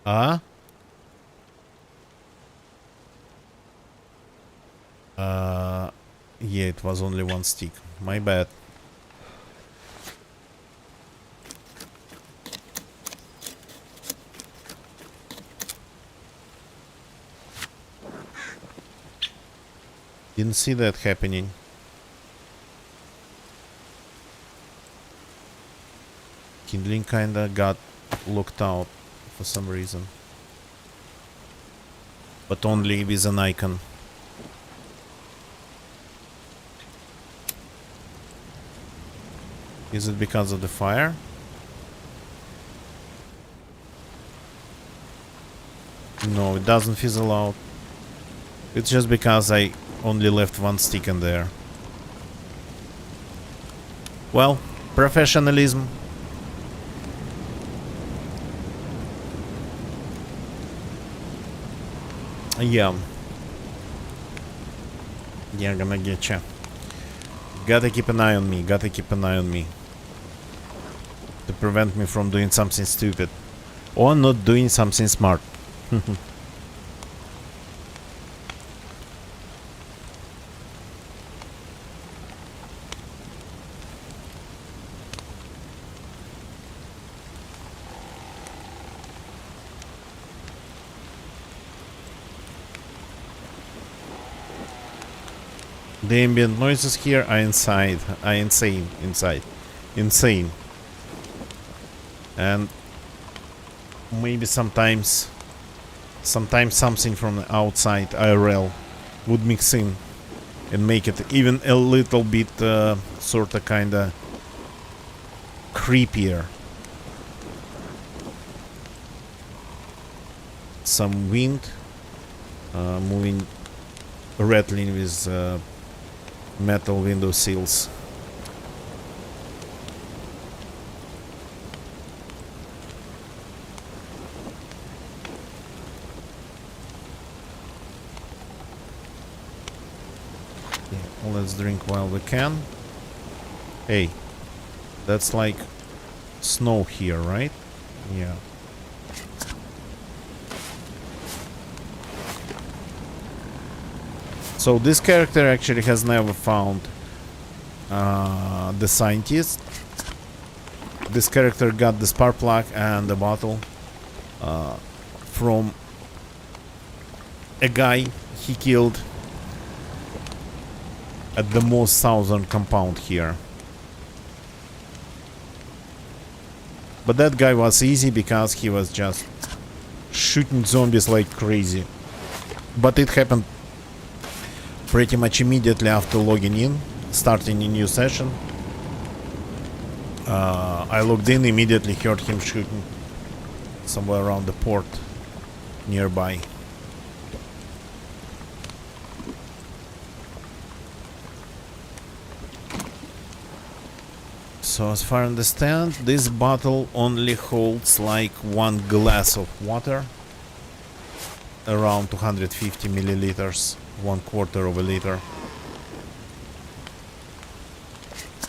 Ah? Yeah, it was only one stick. My bad. Didn't see that happening. Kindling kinda got locked out for some reason. But only with an icon. Is it because of the fire? No, it doesn't fizzle out. It's just because I only left one stick in there. Well, professionalism. Yeah. Yeah, gonna get ya. Gotta keep an eye on me, gotta keep an eye on me. To prevent me from doing something stupid. Or not doing something smart. The ambient noises here are insane. Insane. And maybe sometimes something from the outside IRL would mix in and make it even a little bit sorta kinda creepier. Some wind moving, rattling with metal window sills. Okay, let's drink while we can. Hey, that's like snow here, right? Yeah. So this character actually has never found the scientist. This character got the spark plug and the bottle from a guy he killed at the most southern compound here. But that guy was easy because he was just shooting zombies like crazy. But it happened pretty much immediately after logging in, starting a new session. I logged in, immediately heard him shooting somewhere around the port nearby. So as far as I understand, this bottle only holds like 1 glass of water, around 250 milliliters, 1/4 of a liter.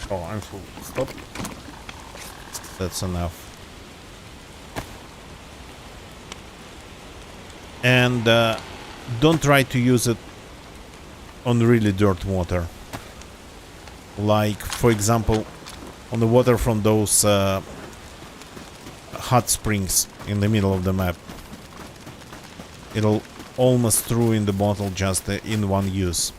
Oh, I'm full. Stop. That's enough. And don't try to use it on really dirt water. Like, for example, on the water from those hot springs in the middle of the map. It'll almost ruin the bottle just in one use.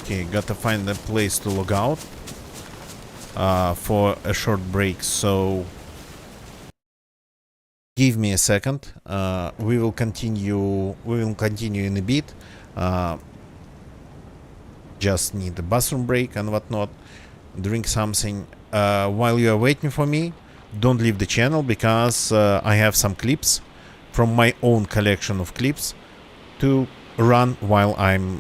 Okay, gotta find a place to log out for a short break, so give me a second. We will continue in a bit. Just need a bathroom break and whatnot. drink something. While you are waiting for me, don't leave the channel because I have some clips from my own collection of clips to run while I'm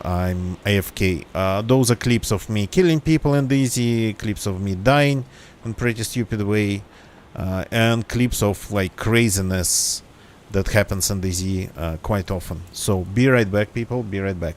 AFK. Those are clips of me killing people in DayZ, clips of me dying in pretty stupid way, and clips of like craziness that happens in DayZ quite often. So be right back, people. Be right back.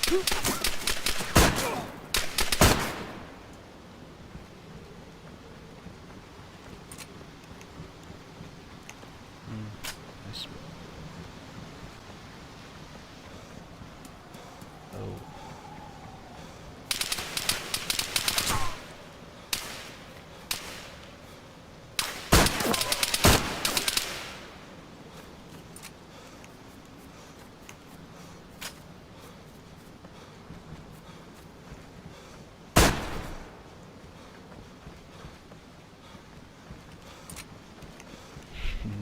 Nice. Oh.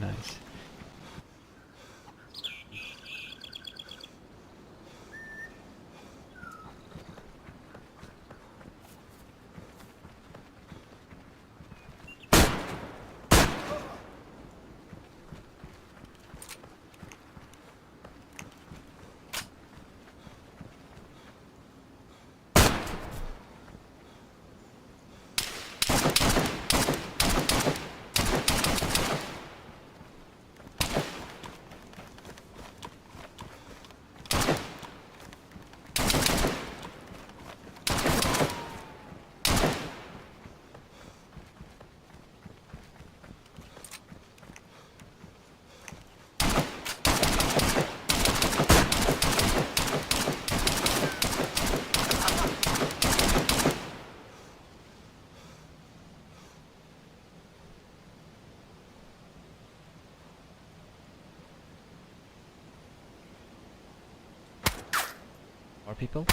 Nice. More people?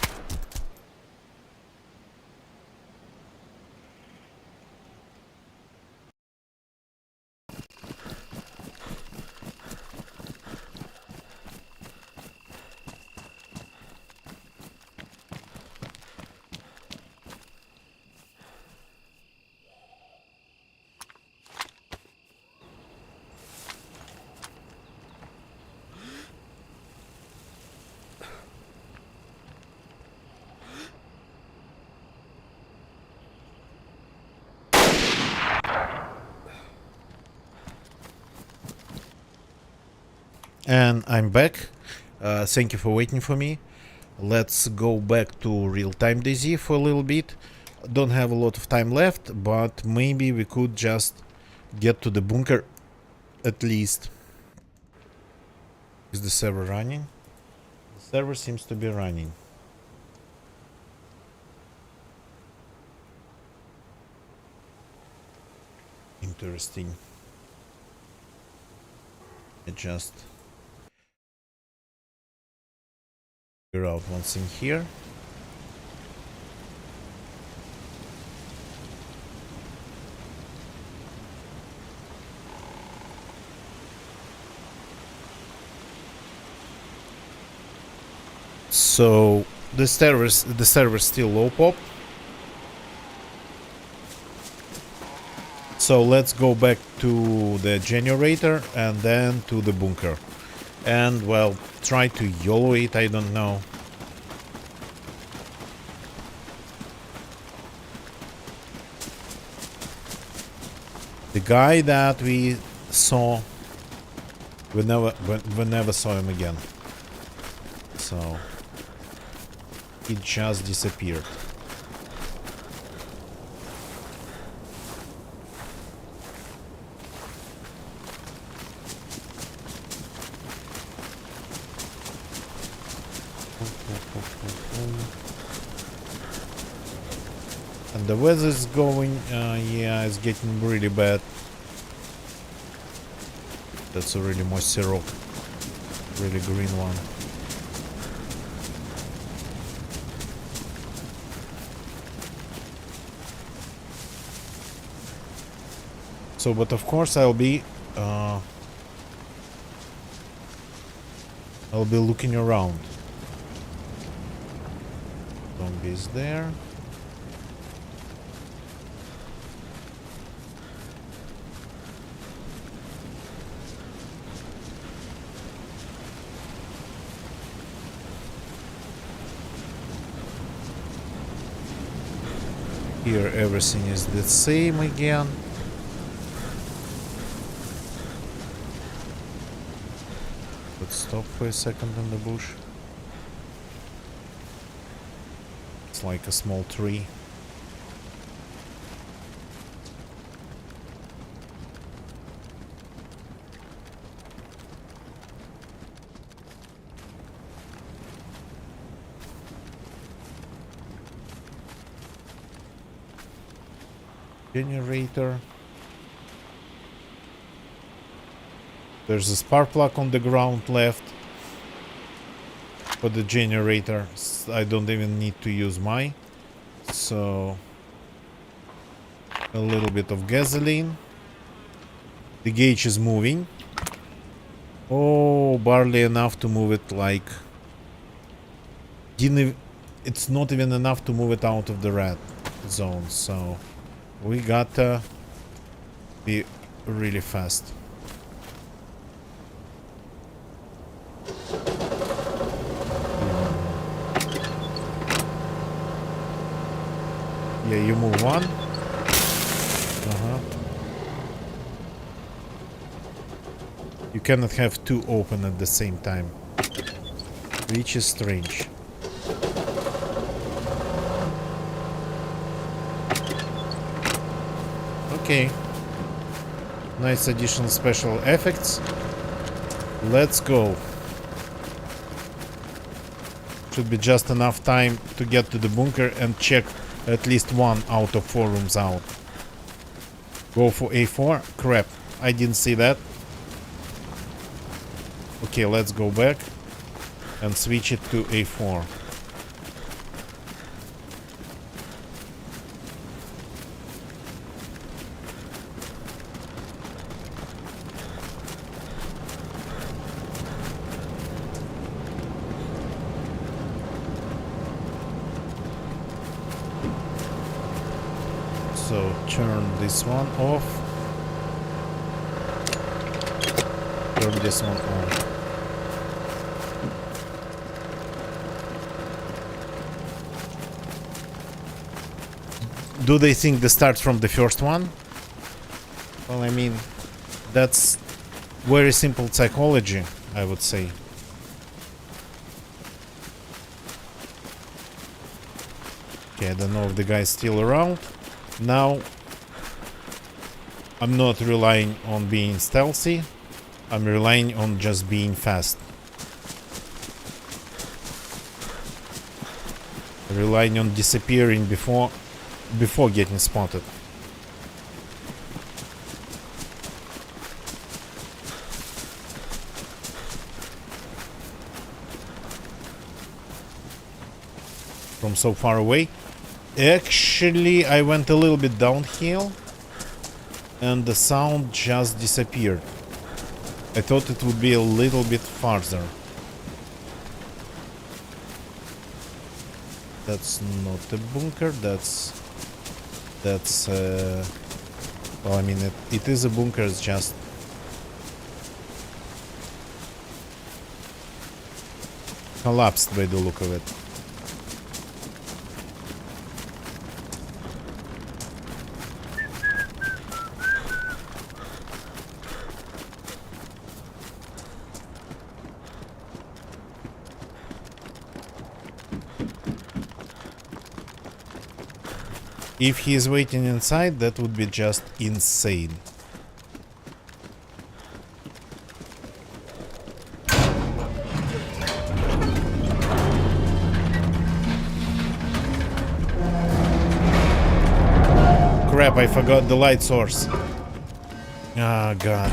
And I'm back. Thank you for waiting for me. Let's go back to real-time DayZ for a little bit. Don't have a lot of time left, but maybe we could just get to the bunker at least. Is the server running? The server seems to be running. Interesting. I just figure out one thing here. So the server's still low pop. So let's go back to the generator and then to the bunker. And well, try to YOLO it, I don't know. The guy that we saw, we never saw him again. So he just disappeared. And the weather's going, yeah, it's getting really bad. That's a really moisty rock, really green one. So, but of course I'll be looking around. Zombies there. Here everything is the same again. Let's stop for a second in the bush. looks like a small tree. Generator. There's a spark plug on the ground left for the generator. I don't even need to use mine. So a little bit of gasoline. The gauge is moving. Oh, barely enough to move it like... It's not even enough to move it out of the red zone, so we gotta be really fast. Yeah, you move one. You cannot have two open at the same time, which is strange. Okay. Nice additional special effects. Let's go. Should be just enough time to get to the bunker and check at least one out of 4 rooms out. Go for A4. Crap, I didn't see that. Okay, let's go back and switch it to A4. So turn this one off. Turn this one on. Do they think this starts from the first one? Well, I mean, that's very simple psychology, I would say. Okay, I don't know if the guy's still around. Now, I'm not relying on being stealthy. I'm relying on just being fast. Relying on disappearing before getting spotted. From so far away. Actually, I went a little bit downhill and the sound just disappeared. I thought it would be a little bit farther. That's not a bunker, that's well, I mean, it is a bunker, it's just collapsed by the look of it. If he is waiting inside, that would be just insane. Crap, I forgot the light source. Ah, God.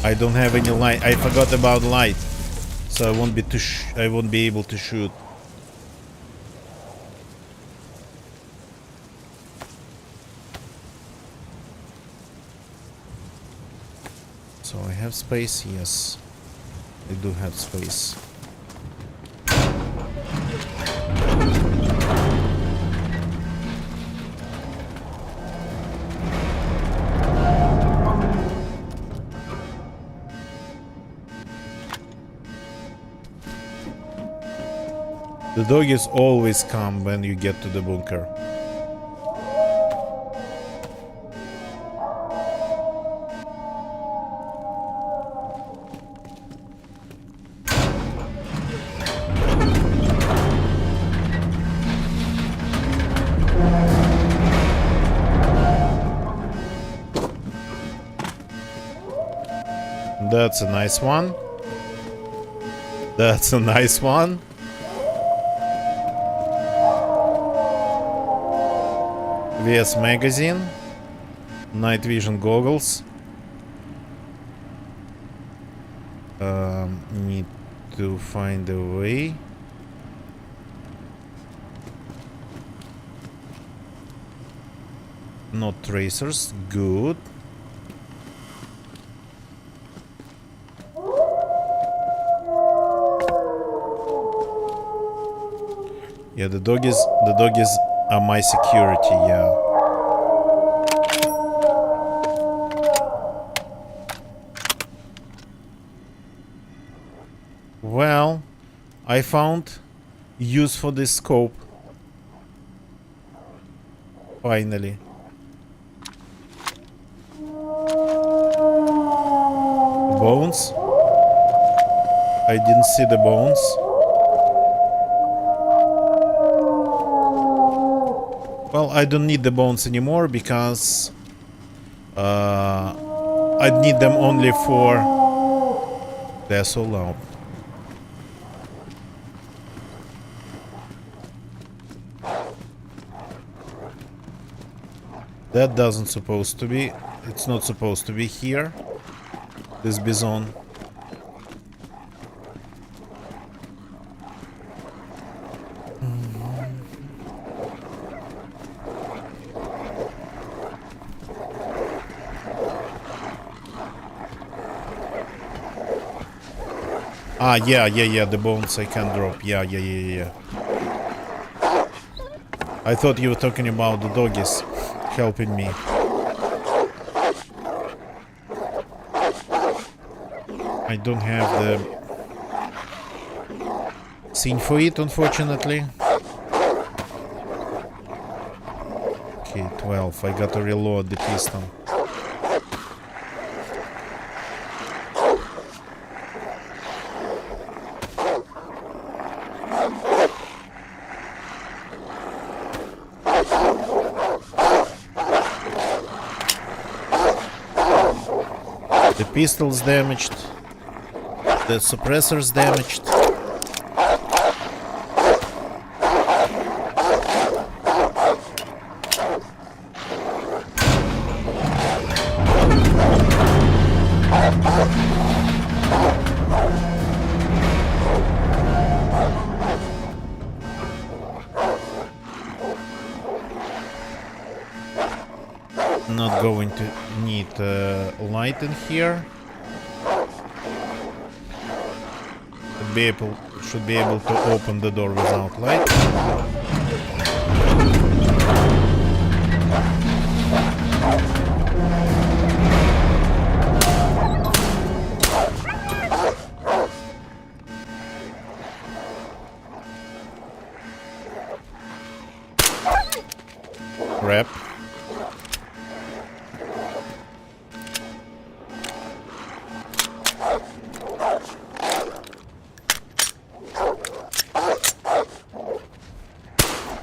I don't have any light. I forgot about light, so I won't be able to shoot. So I have space. Yes, I do have space. The doggies always come when you get to the bunker. That's a nice one. That's a nice one. VS magazine. Night vision goggles. Need to find a way. Not tracers. Good. Yeah, the doggies are my security, yeah. Well, I found use for this scope. Finally. Bones. I didn't see the bones. Well, I don't need the bones anymore because I need them only for... They're so loud. That doesn't supposed to be... It's not supposed to be here. This bison. Ah, yeah, the bones I can drop. Yeah. I thought you were talking about the doggies helping me. I don't have the scene for it, unfortunately. Okay, 12. I gotta reload the pistol. The pistol's damaged. The suppressor's damaged. Not going to need light in here. Should be able to open the door without light. Crap.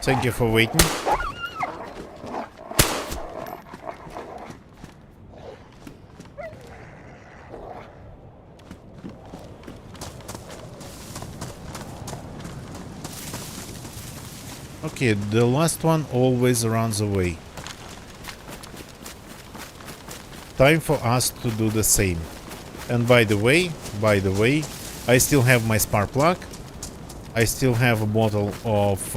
Thank you for waiting. Okay, the last one always runs away. Time for us to do the same. And by the way, I still have my spark plug. I still have a bottle of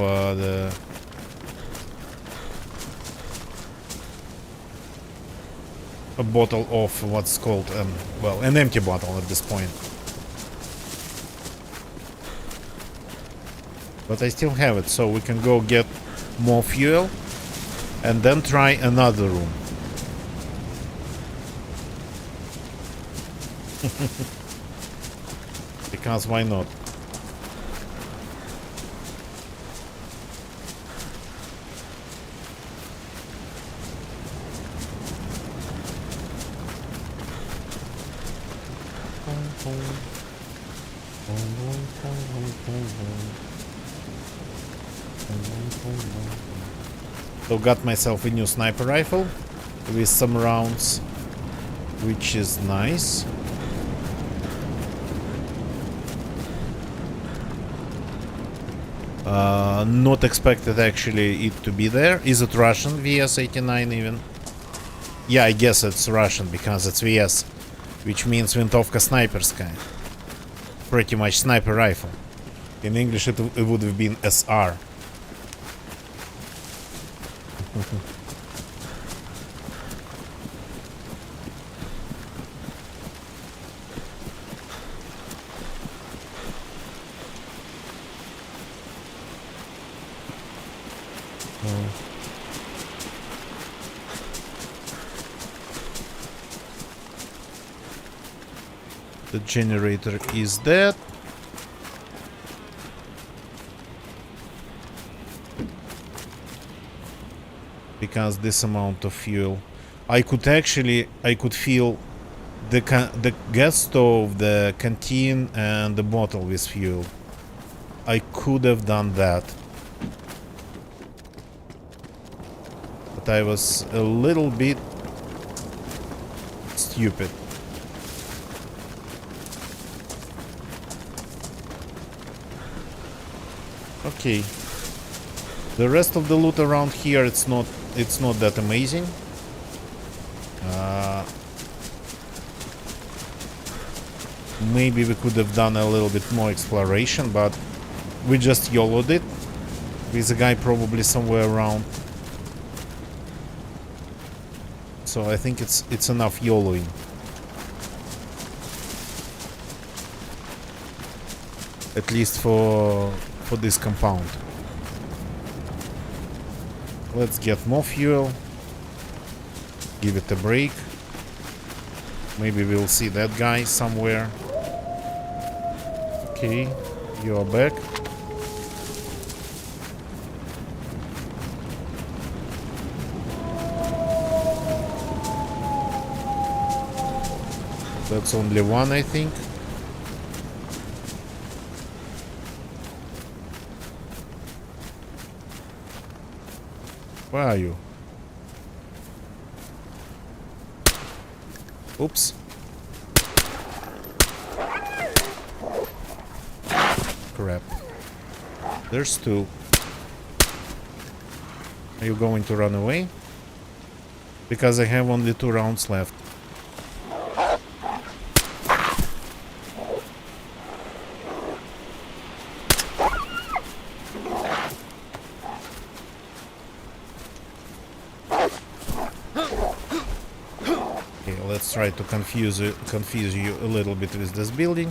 what's called well, an empty bottle at this point. But I still have it, so we can go get more fuel and then try another room. Because why not? So got myself a new sniper rifle with some rounds, which is nice. Not expected actually it to be there. Is it Russian VS-89 even? Yeah, I guess it's Russian because it's VS, which means Винтовка снайперская. Pretty much sniper rifle. In English it would have been SR. The generator is dead. Because this amount of fuel, I could feel the gas stove, the canteen, and the bottle with fuel. I could have done that, but I was a little bit stupid. Okay. The rest of the loot around here, it's not that amazing. Maybe we could have done a little bit more exploration, but we just YOLO'd it. With a guy probably somewhere around. So I think it's enough YOLOing. At least for this compound. Let's get more fuel. Give it a break. Maybe we'll see that guy somewhere. Okay, you are back. That's only one, I think. Where are you? Oops. Crap. There's two. Are you going to run away? Because I have only 2 rounds left. Let's try to confuse you a little bit with this building.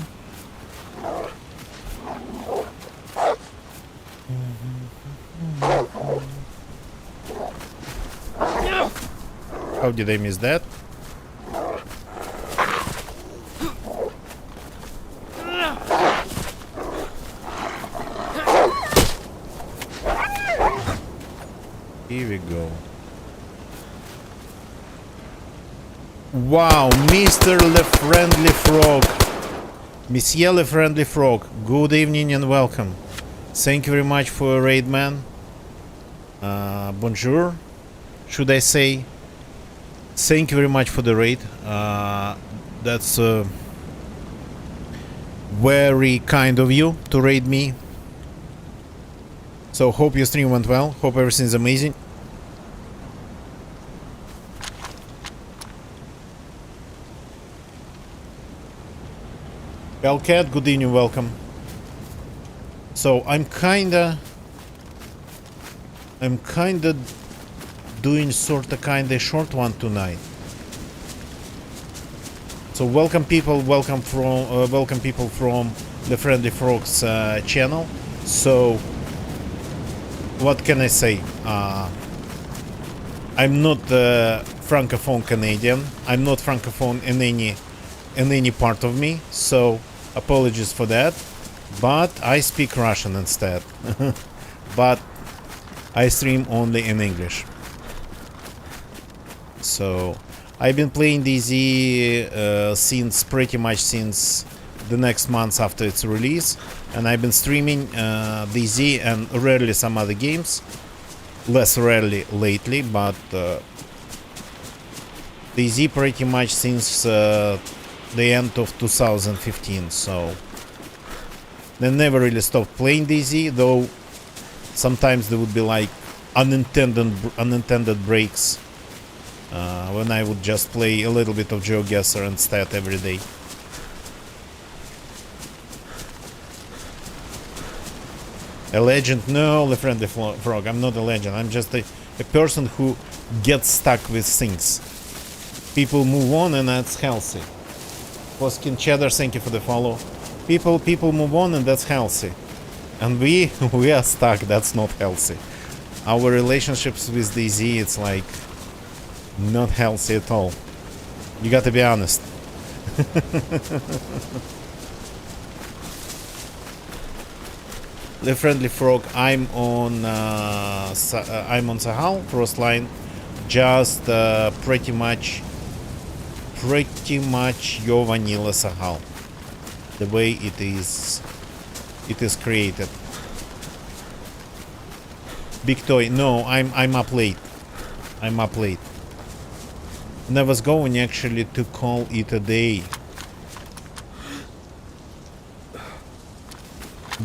How did I miss that? Here we go. Wow, Mr. Le Friendly Frog. Monsieur Le Friendly Frog, good evening and welcome. Thank you very much for a raid, man. Bonjour, should I say. Thank you very much for the raid. That's very kind of you to raid me. So hope your stream went well. Hope everything's amazing. Hellcat, good evening, welcome. So I'm kinda doing kinda short one tonight. So welcome people, welcome people from the Friendly Frogs channel. So what can I say? I'm not francophone Canadian. I'm not francophone in any part of me. So apologies for that. But I speak Russian instead. But I stream only in English. So I've been playing DayZ since pretty much since the next month after its release, and I've been streaming DayZ and rarely some other games. Less rarely lately, but DayZ pretty much since the end of 2015. So they never really stopped playing DayZ, though sometimes there would be like unintended breaks when I would just play a little bit of GeoGuessr instead every day. A legend? No, the friendly frog. I'm not a legend. I'm just a person who gets stuck with things. People move on, and that's healthy. Poskin Cheddar, thank you for the follow. People move on, and that's healthy. And we are stuck. That's not healthy. Our relationships with DayZ, it's like not healthy at all. You gotta be honest. The friendly frog. I'm on Sahal Frostline. Just pretty much your vanilla Sahal. The way it is created. Big Toy. No, I'm up late. And I was going actually to call it a day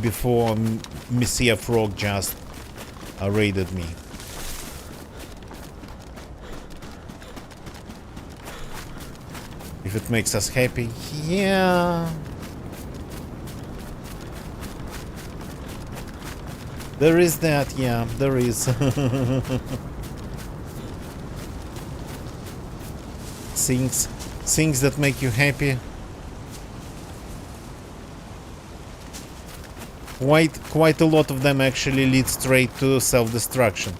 before Messiah Frog just raided me. If it makes us happy, yeah. There is that, yeah, there is. Things that make you happy. Quite a lot of them actually lead straight to self-destruction.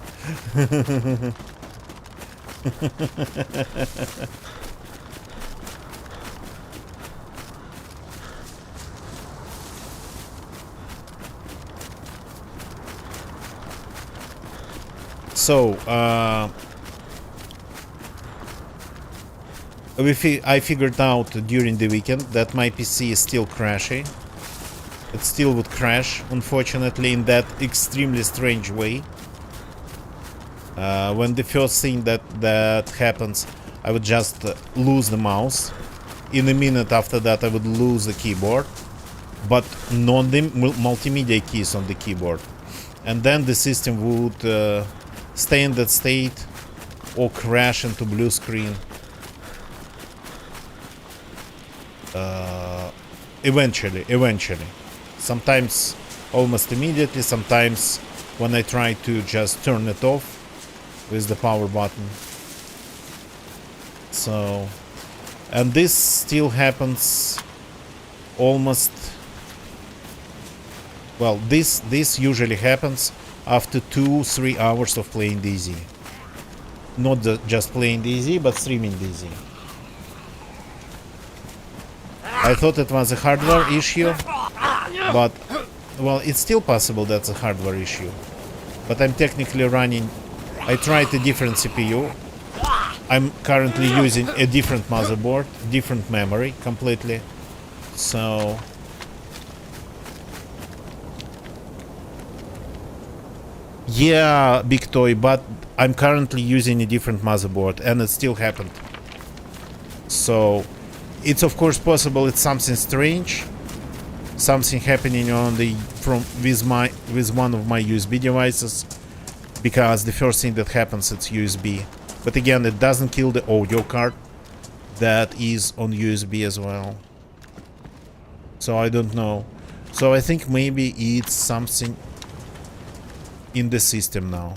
So, I figured out during the weekend that my PC is still crashing. It still would crash, unfortunately, in that extremely strange way. When the first thing that happens, I would just lose the mouse. In a minute after that, I would lose the keyboard, but not the multimedia keys on the keyboard. And then the system would stay in that state or crash into blue screen. Eventually. Sometimes almost immediately, sometimes when I try to just turn it off with the power button. So, and this still happens almost, well, this usually happens after 2-3 hours of playing DayZ. Not just playing DayZ, but streaming DayZ. I thought it was a hardware issue, but, well, it's still possible that's a hardware issue. But I'm technically running, I tried a different CPU. I'm currently using a different motherboard, different memory completely. So, yeah, Big Toy, but I'm currently using a different motherboard, and it still happened. So, it's of course possible it's something strange, something happening on the with one of my USB devices, because the first thing that happens it's USB. But again, it doesn't kill the audio card that is on USB as well. So I don't know. So I think maybe it's something in the system now.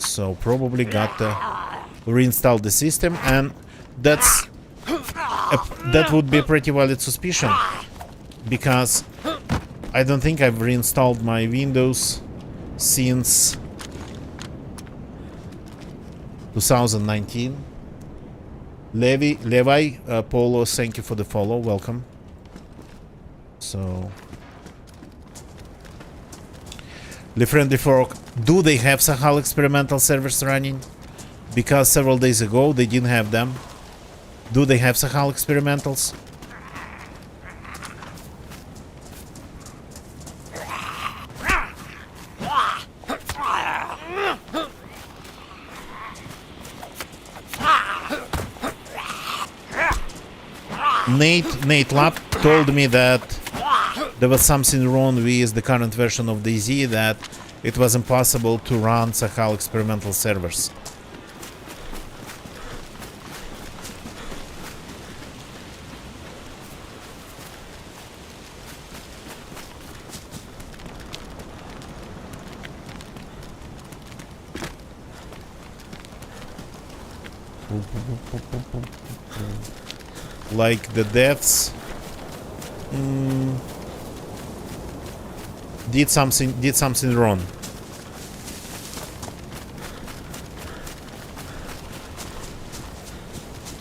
So probably got to reinstall the system, and that would be a pretty valid suspicion, because I don't think I've reinstalled my Windows since 2019. Levi Polo, thank you for the follow, welcome. So, the friendly fork, do they have Sahal experimental servers running? Because several days ago they didn't have them. Do they have Sahal experimentals? Nate Lap told me that there was something wrong with the current version of DayZ, that it was impossible to run Sakal experimental servers. Like the devs did something wrong.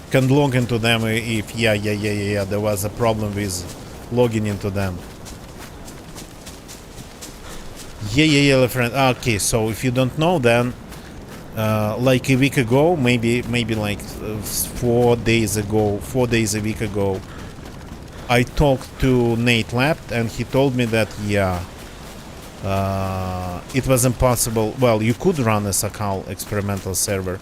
Can log into them if yeah, there was a problem with logging into them. Yeah, friend. Okay, so if you don't know, then like a week ago, maybe like 4 days ago, 4 days a week ago, I talked to Nate Lab, and he told me that it was impossible. Well, you could run a Sakal experimental server,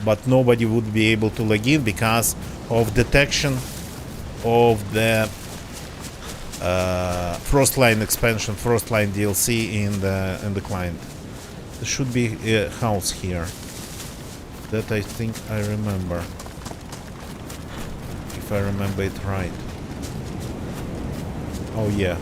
but nobody would be able to log in because of detection of the Frostline expansion, Frostline DLC in the client. There should be a house here. That I think I remember. If I remember it right. Oh yeah.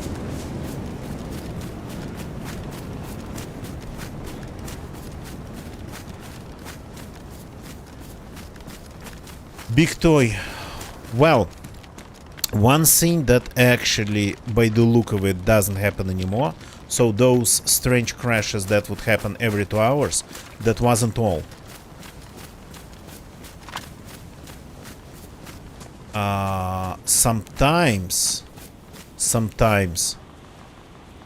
Big toy. Well, one thing that actually, by the look of it, doesn't happen anymore. So those strange crashes that would happen every 2 hours, that wasn't all. Sometimes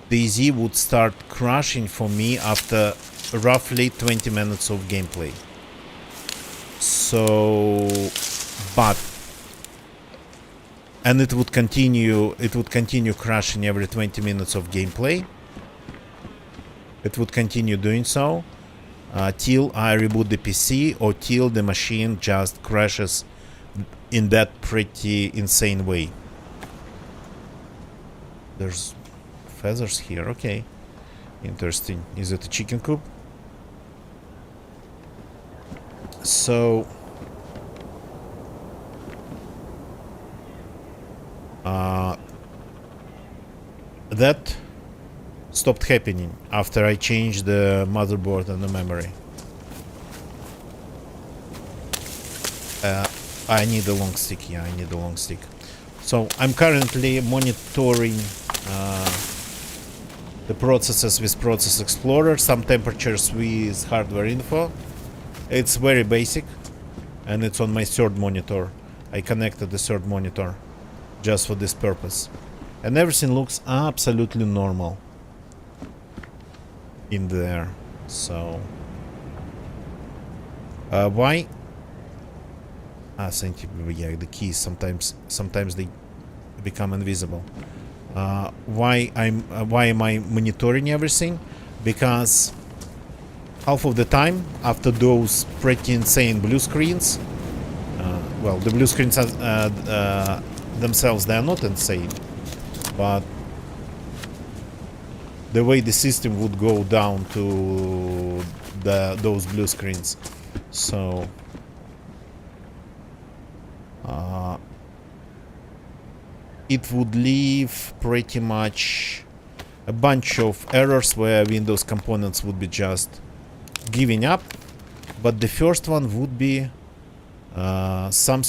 DayZ would start crashing for me after roughly 20 minutes of gameplay. So, and it would continue crashing every 20 minutes of gameplay. It would continue doing so till I reboot the PC or till the machine just crashes in that pretty insane way. There's feathers here, okay. Interesting. Is it a chicken coop? So that stopped happening after I changed the motherboard and the memory. I need a long stick. Yeah, I need a long stick. So I'm currently monitoring the processes with Process Explorer, some temperatures with hardware info. It's very basic, and it's on my third monitor. I connected the third monitor just for this purpose, and everything looks absolutely normal in there. So why? Yeah, the keys sometimes they become invisible. Why am I monitoring everything? Because half of the time, after those pretty insane blue screens, well, the blue screens are, themselves, they are not insane, but the way the system would go down to those blue screens. So it would leave pretty much a bunch of errors where Windows components would be just giving up, but the first one would be some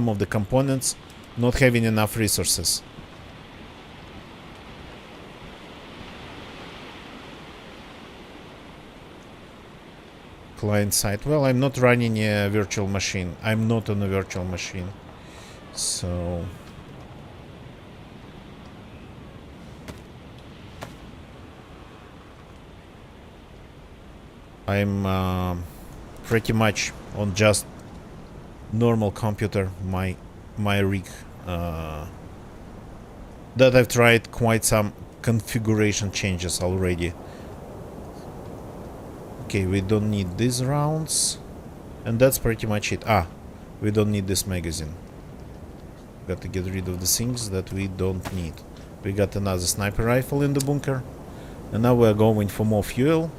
of the components not having enough resources. Client side. Well, I'm not running a virtual machine. I'm not on a virtual machine. So I'm pretty much on just normal computer, my rig, that I've tried quite some configuration changes already. Okay, we don't need these rounds, and that's pretty much it. We don't need this magazine. Got to get rid of the things that we don't need. We got another sniper rifle in the bunker. And now we're going for more fuel.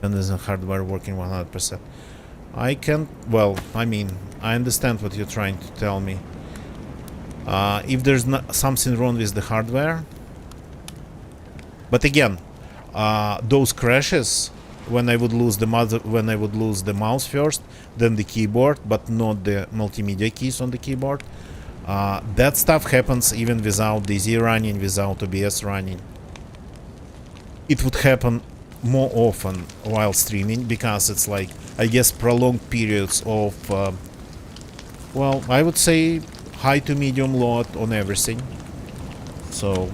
And is the hardware working 100%? I can't... Well, I mean, I understand what you're trying to tell me. If there's something wrong with the hardware... But again, those crashes, when I would lose the mouse first, then the keyboard, but not the multimedia keys on the keyboard, that stuff happens even without DZ running, without OBS running. It would happen more often while streaming because it's like, I guess, prolonged periods of, well, I would say high to medium load on everything. So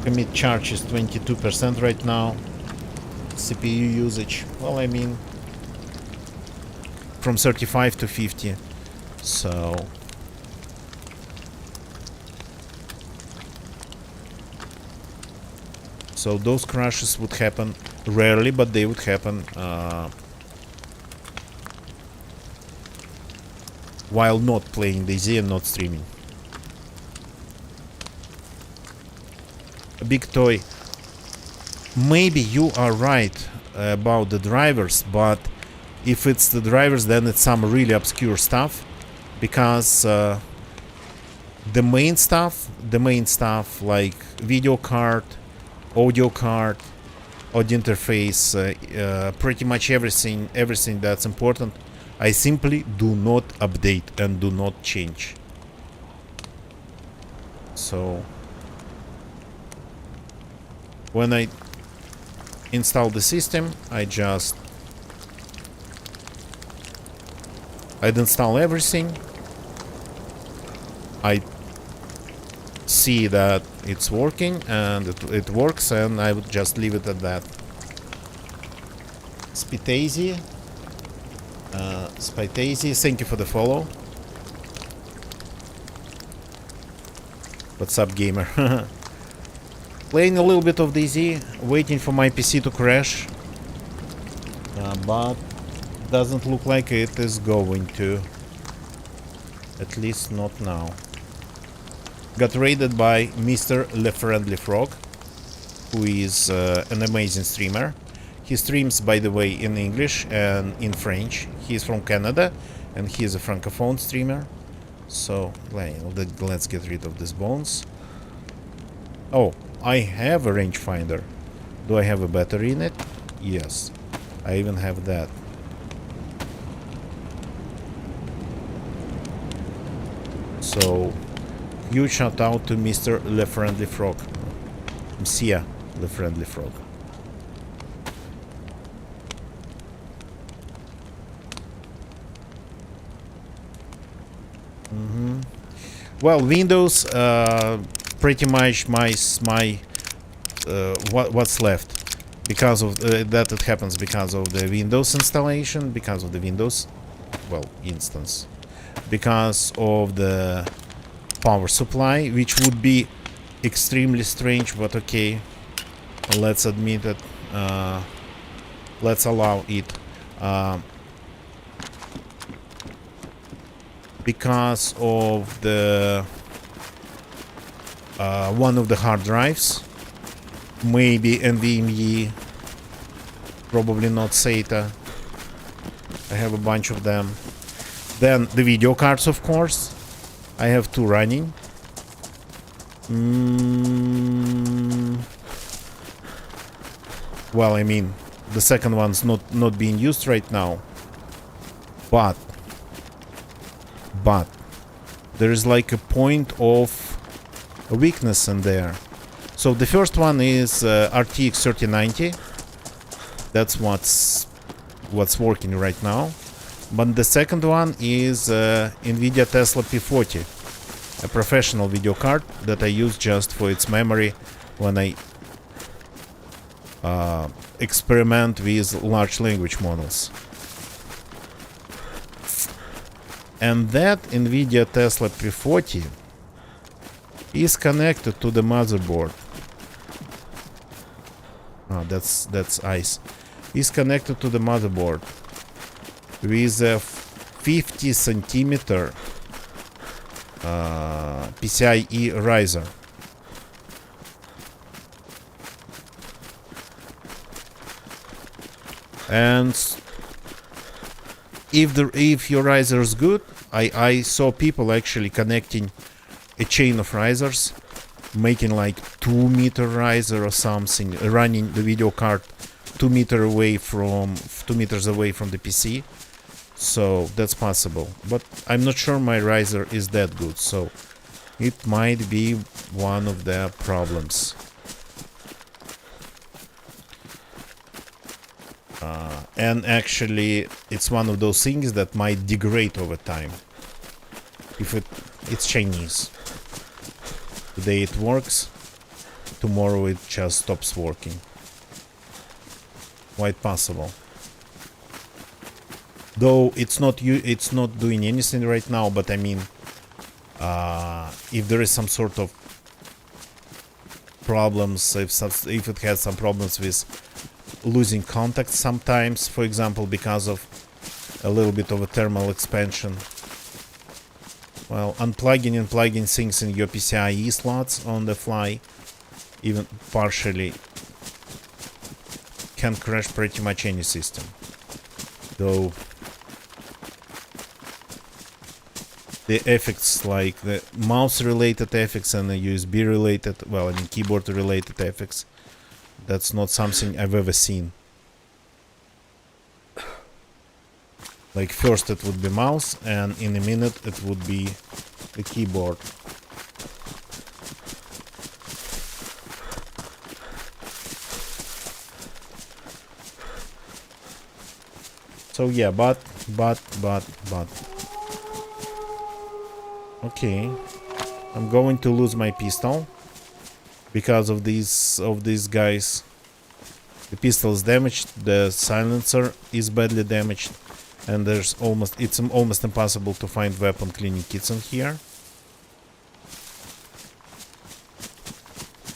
commit charge is 22% right now. CPU usage, well, I mean, from 35 to 50. So those crashes would happen rarely, but they would happen while not playing DayZ and not streaming. Big Toy, maybe you are right about the drivers, but if it's the drivers, then it's some really obscure stuff, because the main stuff like video card, audio card, audio interface, pretty much everything that's important, I simply do not update and do not change. So when I install the system, I'd install everything. I see that it's working, and it works, and I would just leave it at that. Spitazy, thank you for the follow. What's up, gamer? Playing a little bit of DayZ, waiting for my PC to crash, but doesn't look like it is going to. At least not now. Got raided by Mr. Le Friendly Frog, who is an amazing streamer. He streams, by the way, in English and in French. He's from Canada, and he's a francophone streamer. So, let's get rid of these bones. Oh, I have a rangefinder. Do I have a battery in it? Yes, I even have that. So, huge shout out to Mr. Le Friendly Frog. Msia Le Friendly Frog. Well, Windows, pretty much what's left, because of that it happens because of the Windows installation, because of the Windows, well, instance, because of the power supply, which would be extremely strange, but okay, let's admit it, let's allow it. Because of the one of the hard drives, maybe NVMe, probably not SATA. I have a bunch of them. Then the video cards, of course. I have two running. Well, I mean, the second one's not being used right now, but there is like a point of weakness in there. So the first one is RTX 3090. That's what's working right now. But the second one is NVIDIA Tesla P40, a professional video card that I use just for its memory when I experiment with large language models. And that NVIDIA Tesla P40 is connected to the motherboard. That's ice. Is connected to the motherboard with a 50 centimeter PCIe riser. And if your riser is good, I saw people actually connecting a chain of risers, making like 2-meter riser or something, running the video card 2 meters away from the PC. So that's possible, but I'm not sure my riser is that good, so it might be one of the problems. And actually, it's one of those things that might degrade over time. If it's Chinese. Today it works, tomorrow it just stops working. Quite possible. Though it's not doing anything right now, but I mean, if there is some sort of problems, if it has some problems with losing contact sometimes, for example, because of a little bit of a thermal expansion, well, unplugging and plugging things in your PCIe slots on the fly, even partially, can crash pretty much any system. Though the effects, like the mouse related effects and the USB related, well, I mean keyboard related effects, that's not something I've ever seen. Like first it would be mouse, and in a minute it would be the keyboard. So yeah, but okay, I'm going to lose my pistol because of these guys. The pistol is damaged, the silencer is badly damaged, and it's almost impossible to find weapon cleaning kits in here.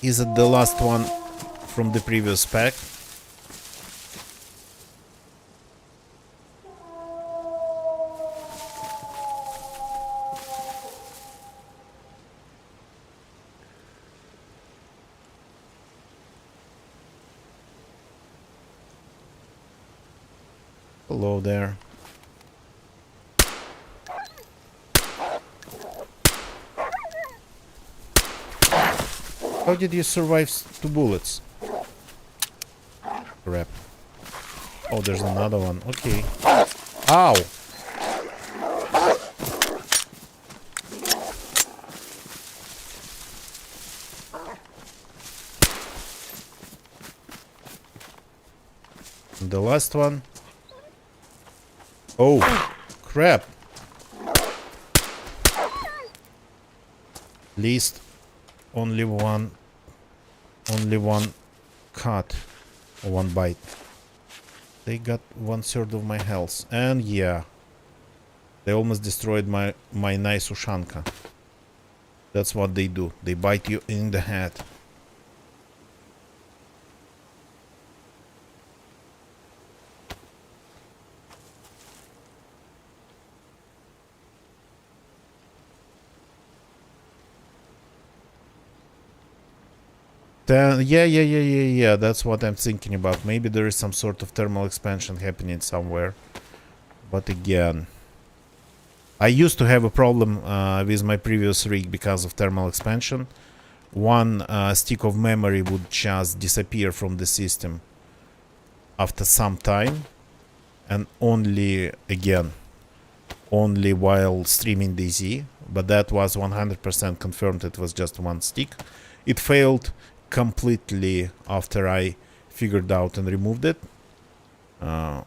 Is it the last one from the previous pack? Hello there. How did you survive 2 bullets? Crap. Oh, there's another one. Okay. Ow! And the last one. Oh, crap. At least only one cut or 1 bite. They got 1/3 of my health, and yeah, they almost destroyed my nice Ushanka. That's what they do. They bite you in the head. Yeah, that's what I'm thinking about. Maybe there is some sort of thermal expansion happening somewhere. But again, I used to have a problem with my previous rig because of thermal expansion. One stick of memory would just disappear from the system after some time, and only while streaming DZ. But that was 100% confirmed. It was just one stick. It failed completely after I figured out and removed it. I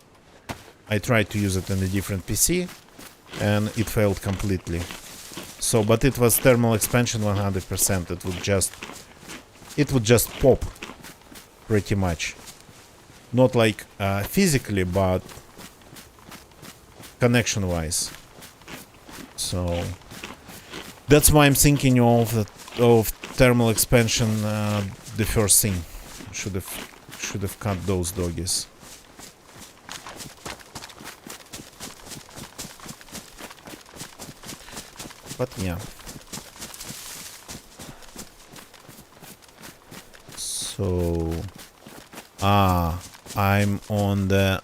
tried to use it in a different PC and it failed completely. So, but it was thermal expansion 100%. It would just pop pretty much. Not like physically, but connection wise. So that's why I'm thinking of thermal expansion, the first thing. Should have cut those doggies. But yeah. So I'm on the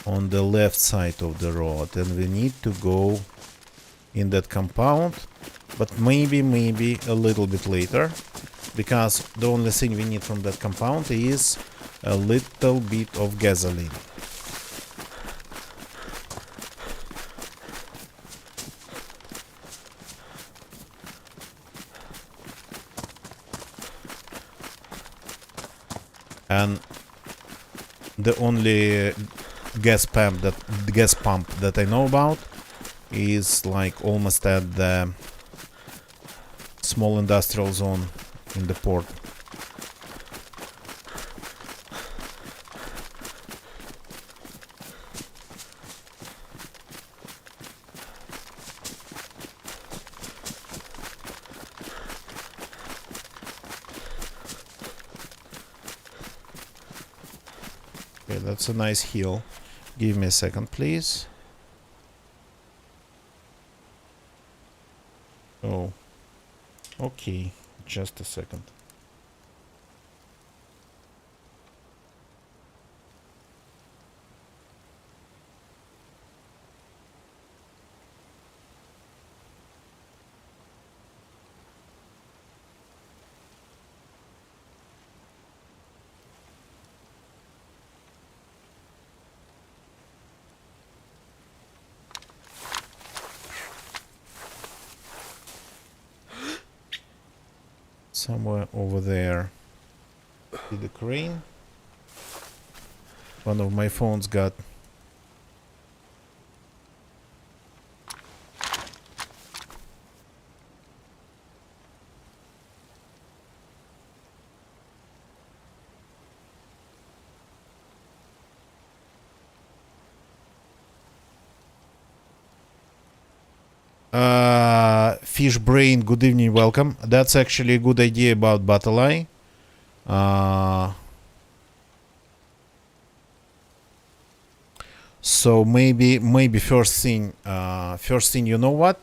left side of the road, and we need to go in that compound, but maybe a little bit later, because the only thing we need from that compound is a little bit of gasoline. And the only gas pump that I know about is like almost at the small industrial zone in the port. Okay, that's a nice hill. Give me a second, please. Oh, okay, just a second. Somewhere over there. See the crane? One of my phones got... Fish Brain, good evening, welcome. That's actually a good idea about BattleEye. So maybe first thing, you know what?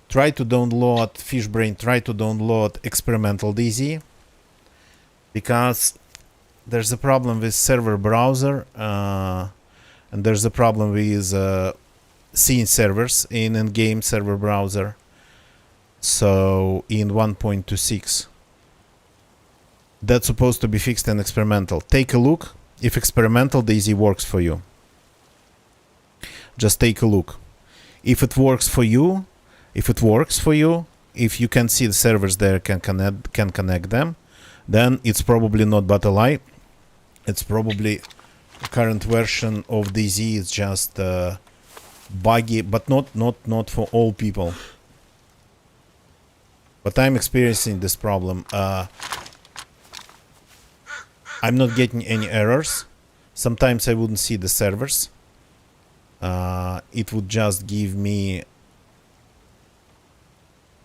Try to download Fishbrain. Try to download Experimental DZ, because there's a problem with server browser, and there's a problem with seeing servers in in-game server browser. So in 1.26, that's supposed to be fixed in Experimental. Take a look if Experimental DZ works for you. Just take a look. If it works for you, if you can see the servers there, can connect them, then it's probably not BattleEye. It's probably the current version of DZ is just buggy, but not for all people. But I'm experiencing this problem. I'm not getting any errors. Sometimes I wouldn't see the servers. It would just give me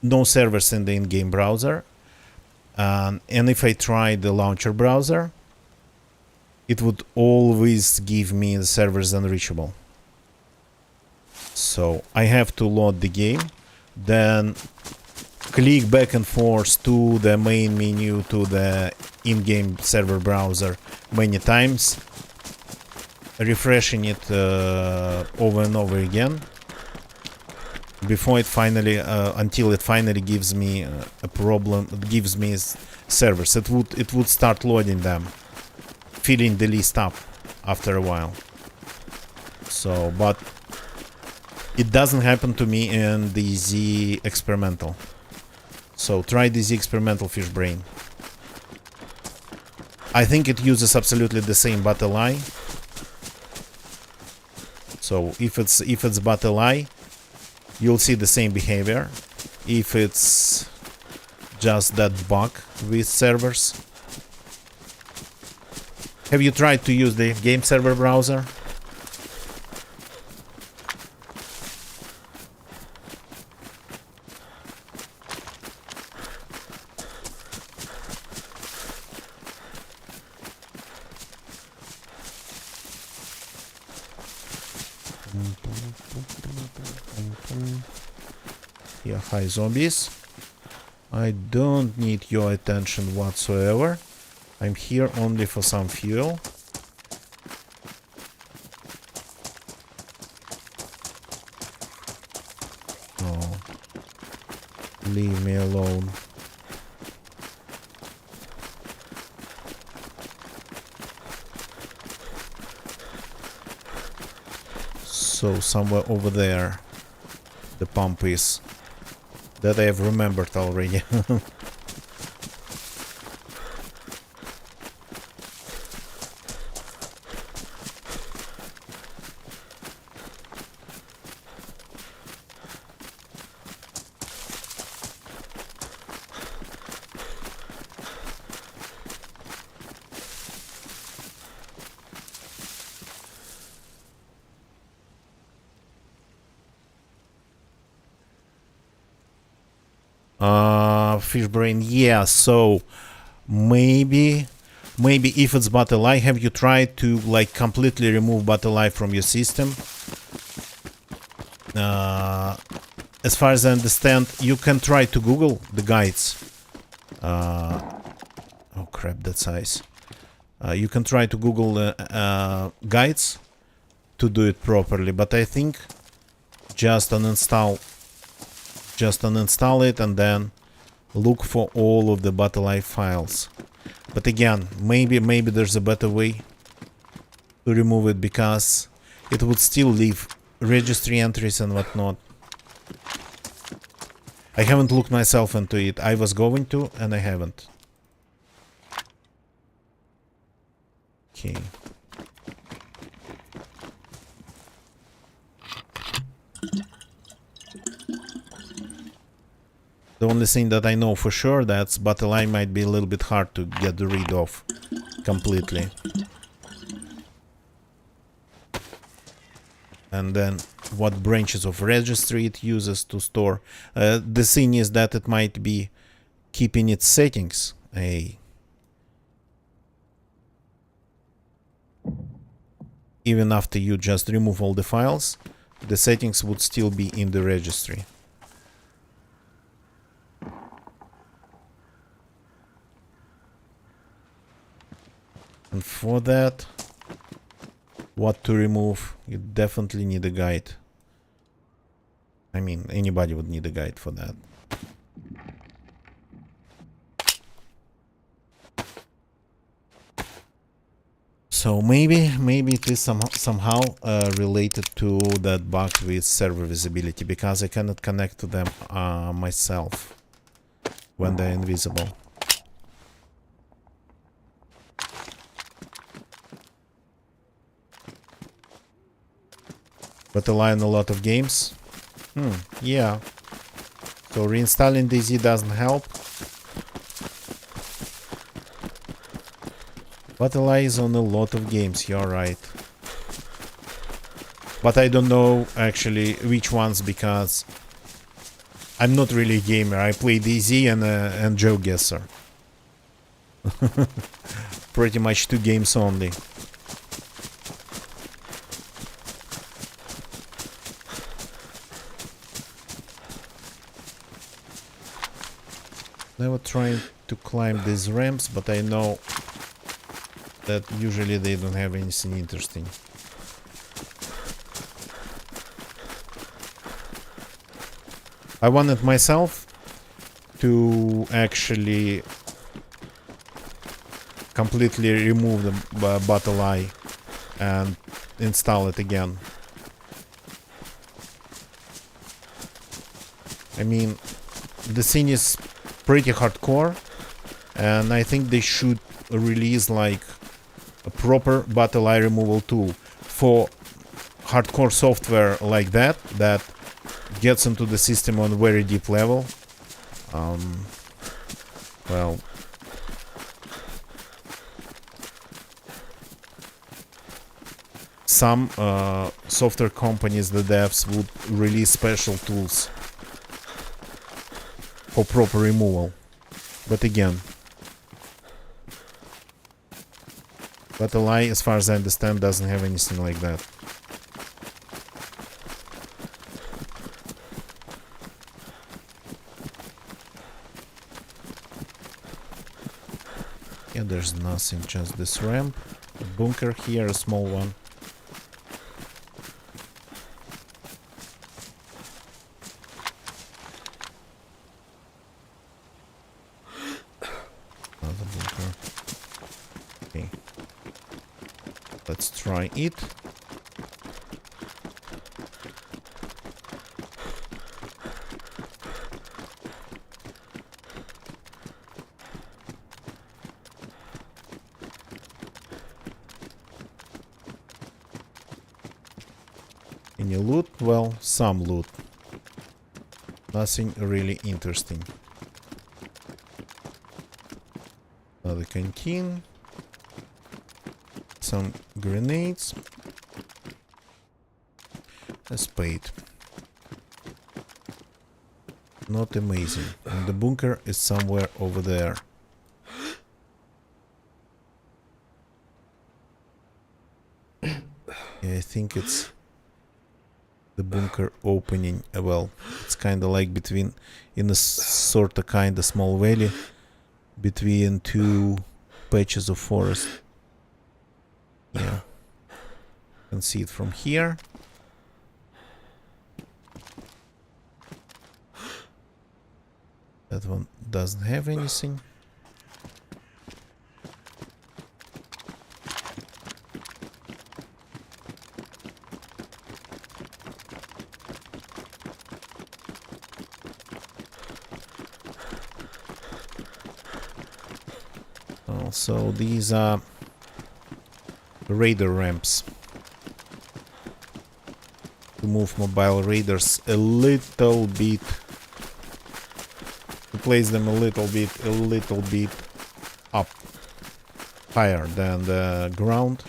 no servers in the in-game browser. And if I try the launcher browser, it would always give me the servers unreachable. So I have to load the game, then click back and forth to the main menu, to the in-game server browser many times, refreshing it over and over again before it finally, until it finally gives me a problem. It gives me servers. It would start loading them, filling the list up after a while. So, but it doesn't happen to me in the Z Experimental. So try the Z Experimental Fishbrain. I think it uses absolutely the same BattleEye. So if it's BattleEye, you'll see the same behavior. If it's just that bug with servers. Have you tried to use the game server browser? Yeah, hi zombies. I don't need your attention whatsoever. I'm here only for some fuel. Leave me alone. So somewhere over there the pump is. That I have remembered already. Fish brain, yeah, so maybe if it's battle eye, have you tried to like completely remove battle eye from your system? As far as I understand, you can try to Google the guides. Oh crap, that's ice. You can try to Google guides to do it properly, but I think just uninstall it and then look for all of the battle eye files. But again, maybe there's a better way to remove it, because it would still leave registry entries and whatnot. I haven't looked myself into it. I was going to, and I haven't. Okay. The only thing that I know for sure, that's battle eye might be a little bit hard to get rid of completely. And then what branches of registry it uses to store. The thing is that it might be keeping its settings. Even after you just remove all the files, the settings would still be in the registry. And for that, what to remove, you definitely need a guide. I mean, anybody would need a guide for that. So maybe it is somehow related to that bug with server visibility, because I cannot connect to them myself when they're invisible. But ally in a lot of games? Yeah. So reinstalling DZ doesn't help. But ally is on a lot of games, you're right. But I don't know actually which ones, because I'm not really a gamer. I play DZ and GeoGuessr. Pretty much 2 games only. Never trying to climb these ramps, but I know that usually they don't have anything interesting. I wanted myself to actually completely remove the battle eye and install it again. I mean, the thing is pretty hardcore, and I think they should release like a proper battle eye removal tool for hardcore software like that gets into the system on a very deep level. Well, some software companies, the devs, would release special tools for proper removal. But again, battle eye, as far as I understand, doesn't have anything like that. Yeah, there's nothing, just this ramp, a bunker here, a small one. try it. Any loot? Well, some loot. Nothing really interesting. Another canteen. Some grenades. A spade. Not amazing. And the bunker is somewhere over there. Yeah, I think it's the bunker opening. Well, it's kind of like between, in a sort of kind of small valley between two patches of forest. Yeah, you can see it from here. That one doesn't have anything. Also, these are radar ramps to move mobile radars a little bit, to place them a little bit up higher than the ground,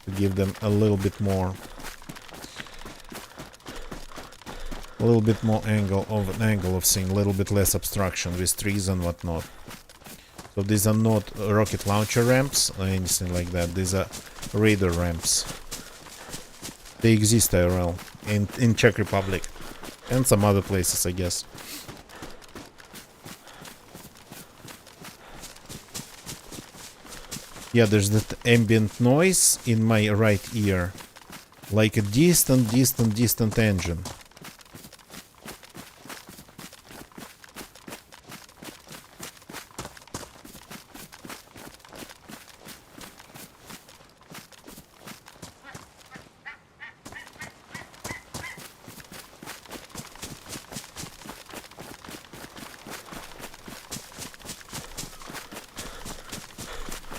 to give them a little bit more angle of seeing, a little bit less obstruction with trees and whatnot. So these are not rocket launcher ramps or anything like that. These are radar ramps. They exist IRL in Czech Republic and some other places, I guess. Yeah, there's that ambient noise in my right ear, like a distant engine.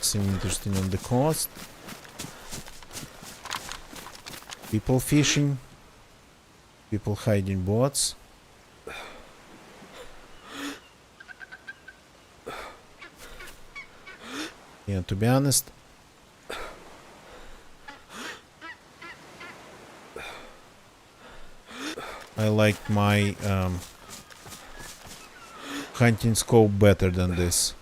Something interesting on the coast. People fishing. People hiding boats. Yeah, to be honest, I liked my hunting scope better than this.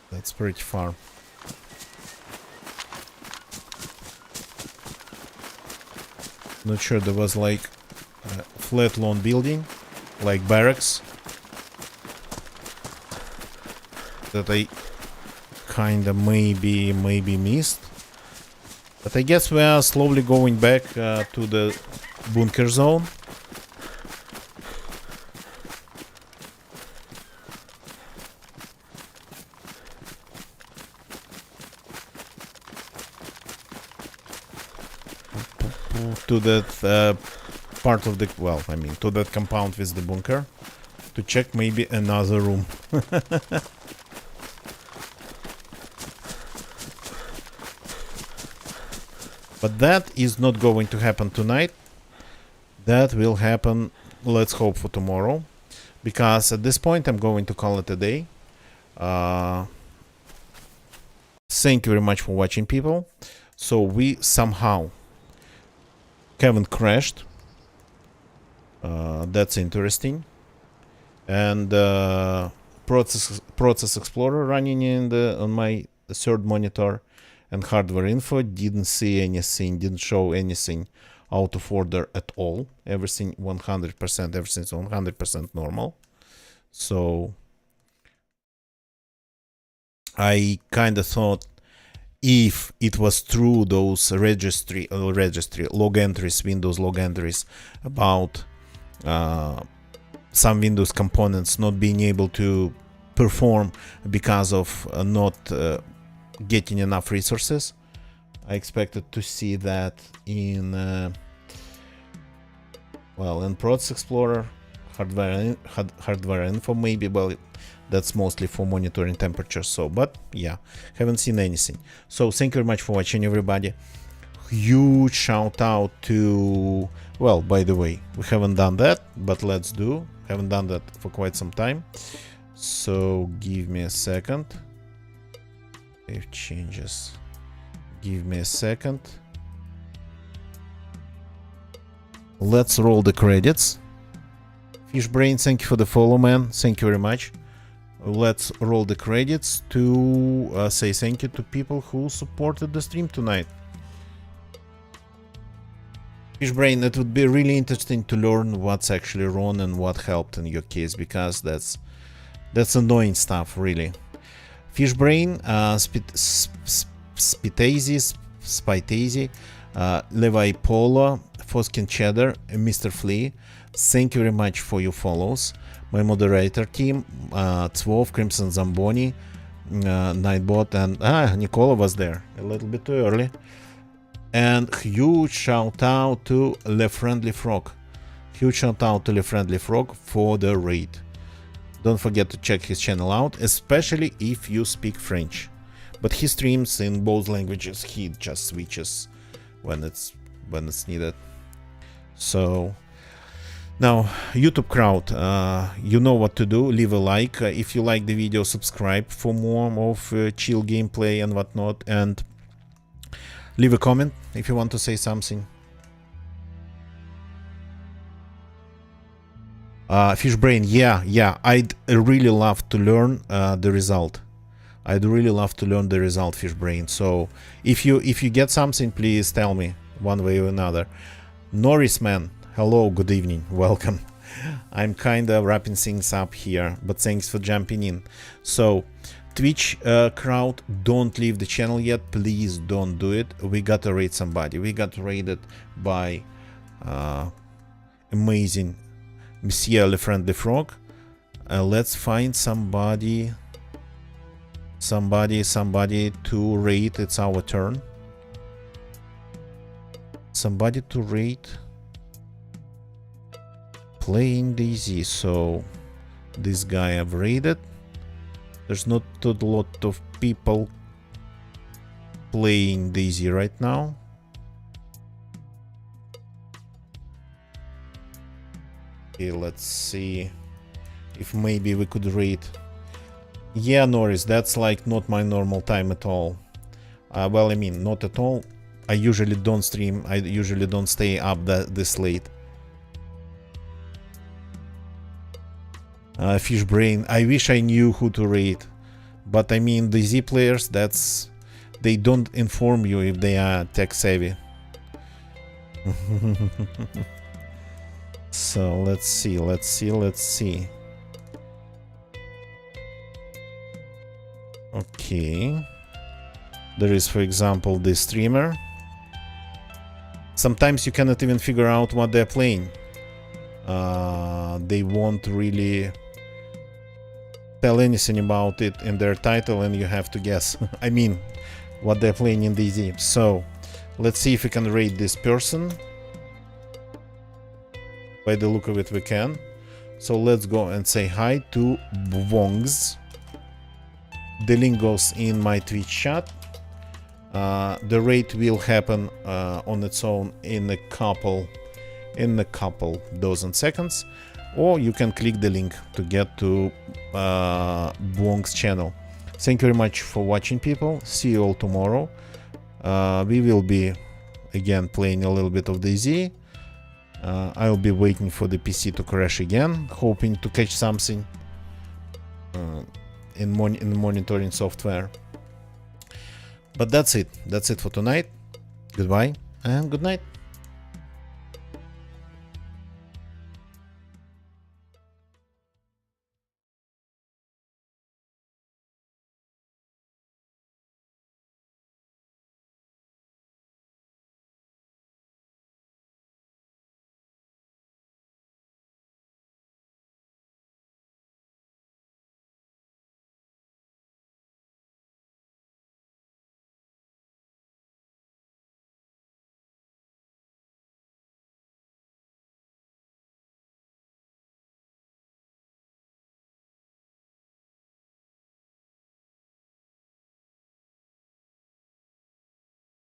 That's pretty far. Not sure, there was like a flat lawn building, like barracks, that I kinda maybe missed. But I guess we are slowly going back to the bunker zone. To that part of the, well, I mean, to that compound with the bunker, to check maybe another room. But that is not going to happen tonight. That will happen, let's hope, for tomorrow. Because at this point I'm going to call it a day. Thank you very much for watching, people. So we somehow haven't crashed. That's interesting. And process explorer running in on my third monitor, and hardware info didn't see anything, didn't show anything out of order at all. Everything 100%, everything's 100% normal. So I kind of thought if it was true those registry log entries, Windows log entries about some Windows components not being able to perform because of not getting enough resources. I expected to see that in in Process Explorer, hardware info maybe, but that's mostly for monitoring temperature. So, but yeah, haven't seen anything. So thank you very much for watching, everybody. Huge shout out to, well, by the way, we haven't done that, but let's do. Haven't done that for quite some time. So give me a second. Save changes. Give me a second. Let's roll the credits. Fishbrain, thank you for the follow, man. Thank you very much. Let's roll the credits to say thank you to people who supported the stream tonight. Fishbrain, it would be really interesting to learn what's actually wrong and what helped in your case, because that's annoying stuff, really. Fishbrain, Spitazy, Levi Polo, Foskin Cheddar, Mr. Flea, thank you very much for your follows. My moderator team, Twov, Crimson Zamboni, Nightbot, and Nicola was there a little bit too early. And huge shout out to Le Friendly Frog. Huge shout out to Le Friendly Frog for the raid. Don't forget to check his channel out, especially if you speak French. But he streams in both languages. He just switches when it's needed. So now, YouTube crowd, you know what to do. Leave a like if you like the video. Subscribe for more of chill gameplay and whatnot, and leave a comment if you want to say something. Fishbrain, yeah, I'd really love to learn the result. I'd really love to learn the result, Fishbrain. So if you get something, please tell me one way or another. Norris man, hello, good evening, welcome. I'm kinda wrapping things up here, but thanks for jumping in. So Twitch crowd, don't leave the channel yet, please don't do it. We gotta raid somebody. We got raided by amazing Monsieur Le Friendly Frog. Let's find somebody to raid. It's our turn. Somebody to raid. Playing DayZ. So this guy I've raided. There's not a lot of people playing DayZ right now. Okay, let's see if maybe we could raid. Yeah, Norris, that's like not my normal time at all. Well, I mean, not at all. I usually don't stream. I usually don't stay up this late. Fishbrain, I wish I knew who to raid, but I mean the Z players, they don't inform you if they are tech savvy. So let's see. Okay, there is, for example, this streamer. Sometimes you cannot even figure out what they're playing. They won't really tell anything about it in their title, and you have to guess. I mean, what they're playing in DayZ. So let's see if we can raid this person. By the look of it, we can. So let's go and say hi to Bwongs. The link goes in my Twitch chat. The raid will happen on its own in a couple dozen seconds, or you can click the link to get to Bwong's channel. Thank you very much for watching, people. See you all tomorrow. We will be again playing a little bit of DayZ. I'll be waiting for the PC to crash again, hoping to catch something in monitoring software. But that's it for tonight. Goodbye and good night.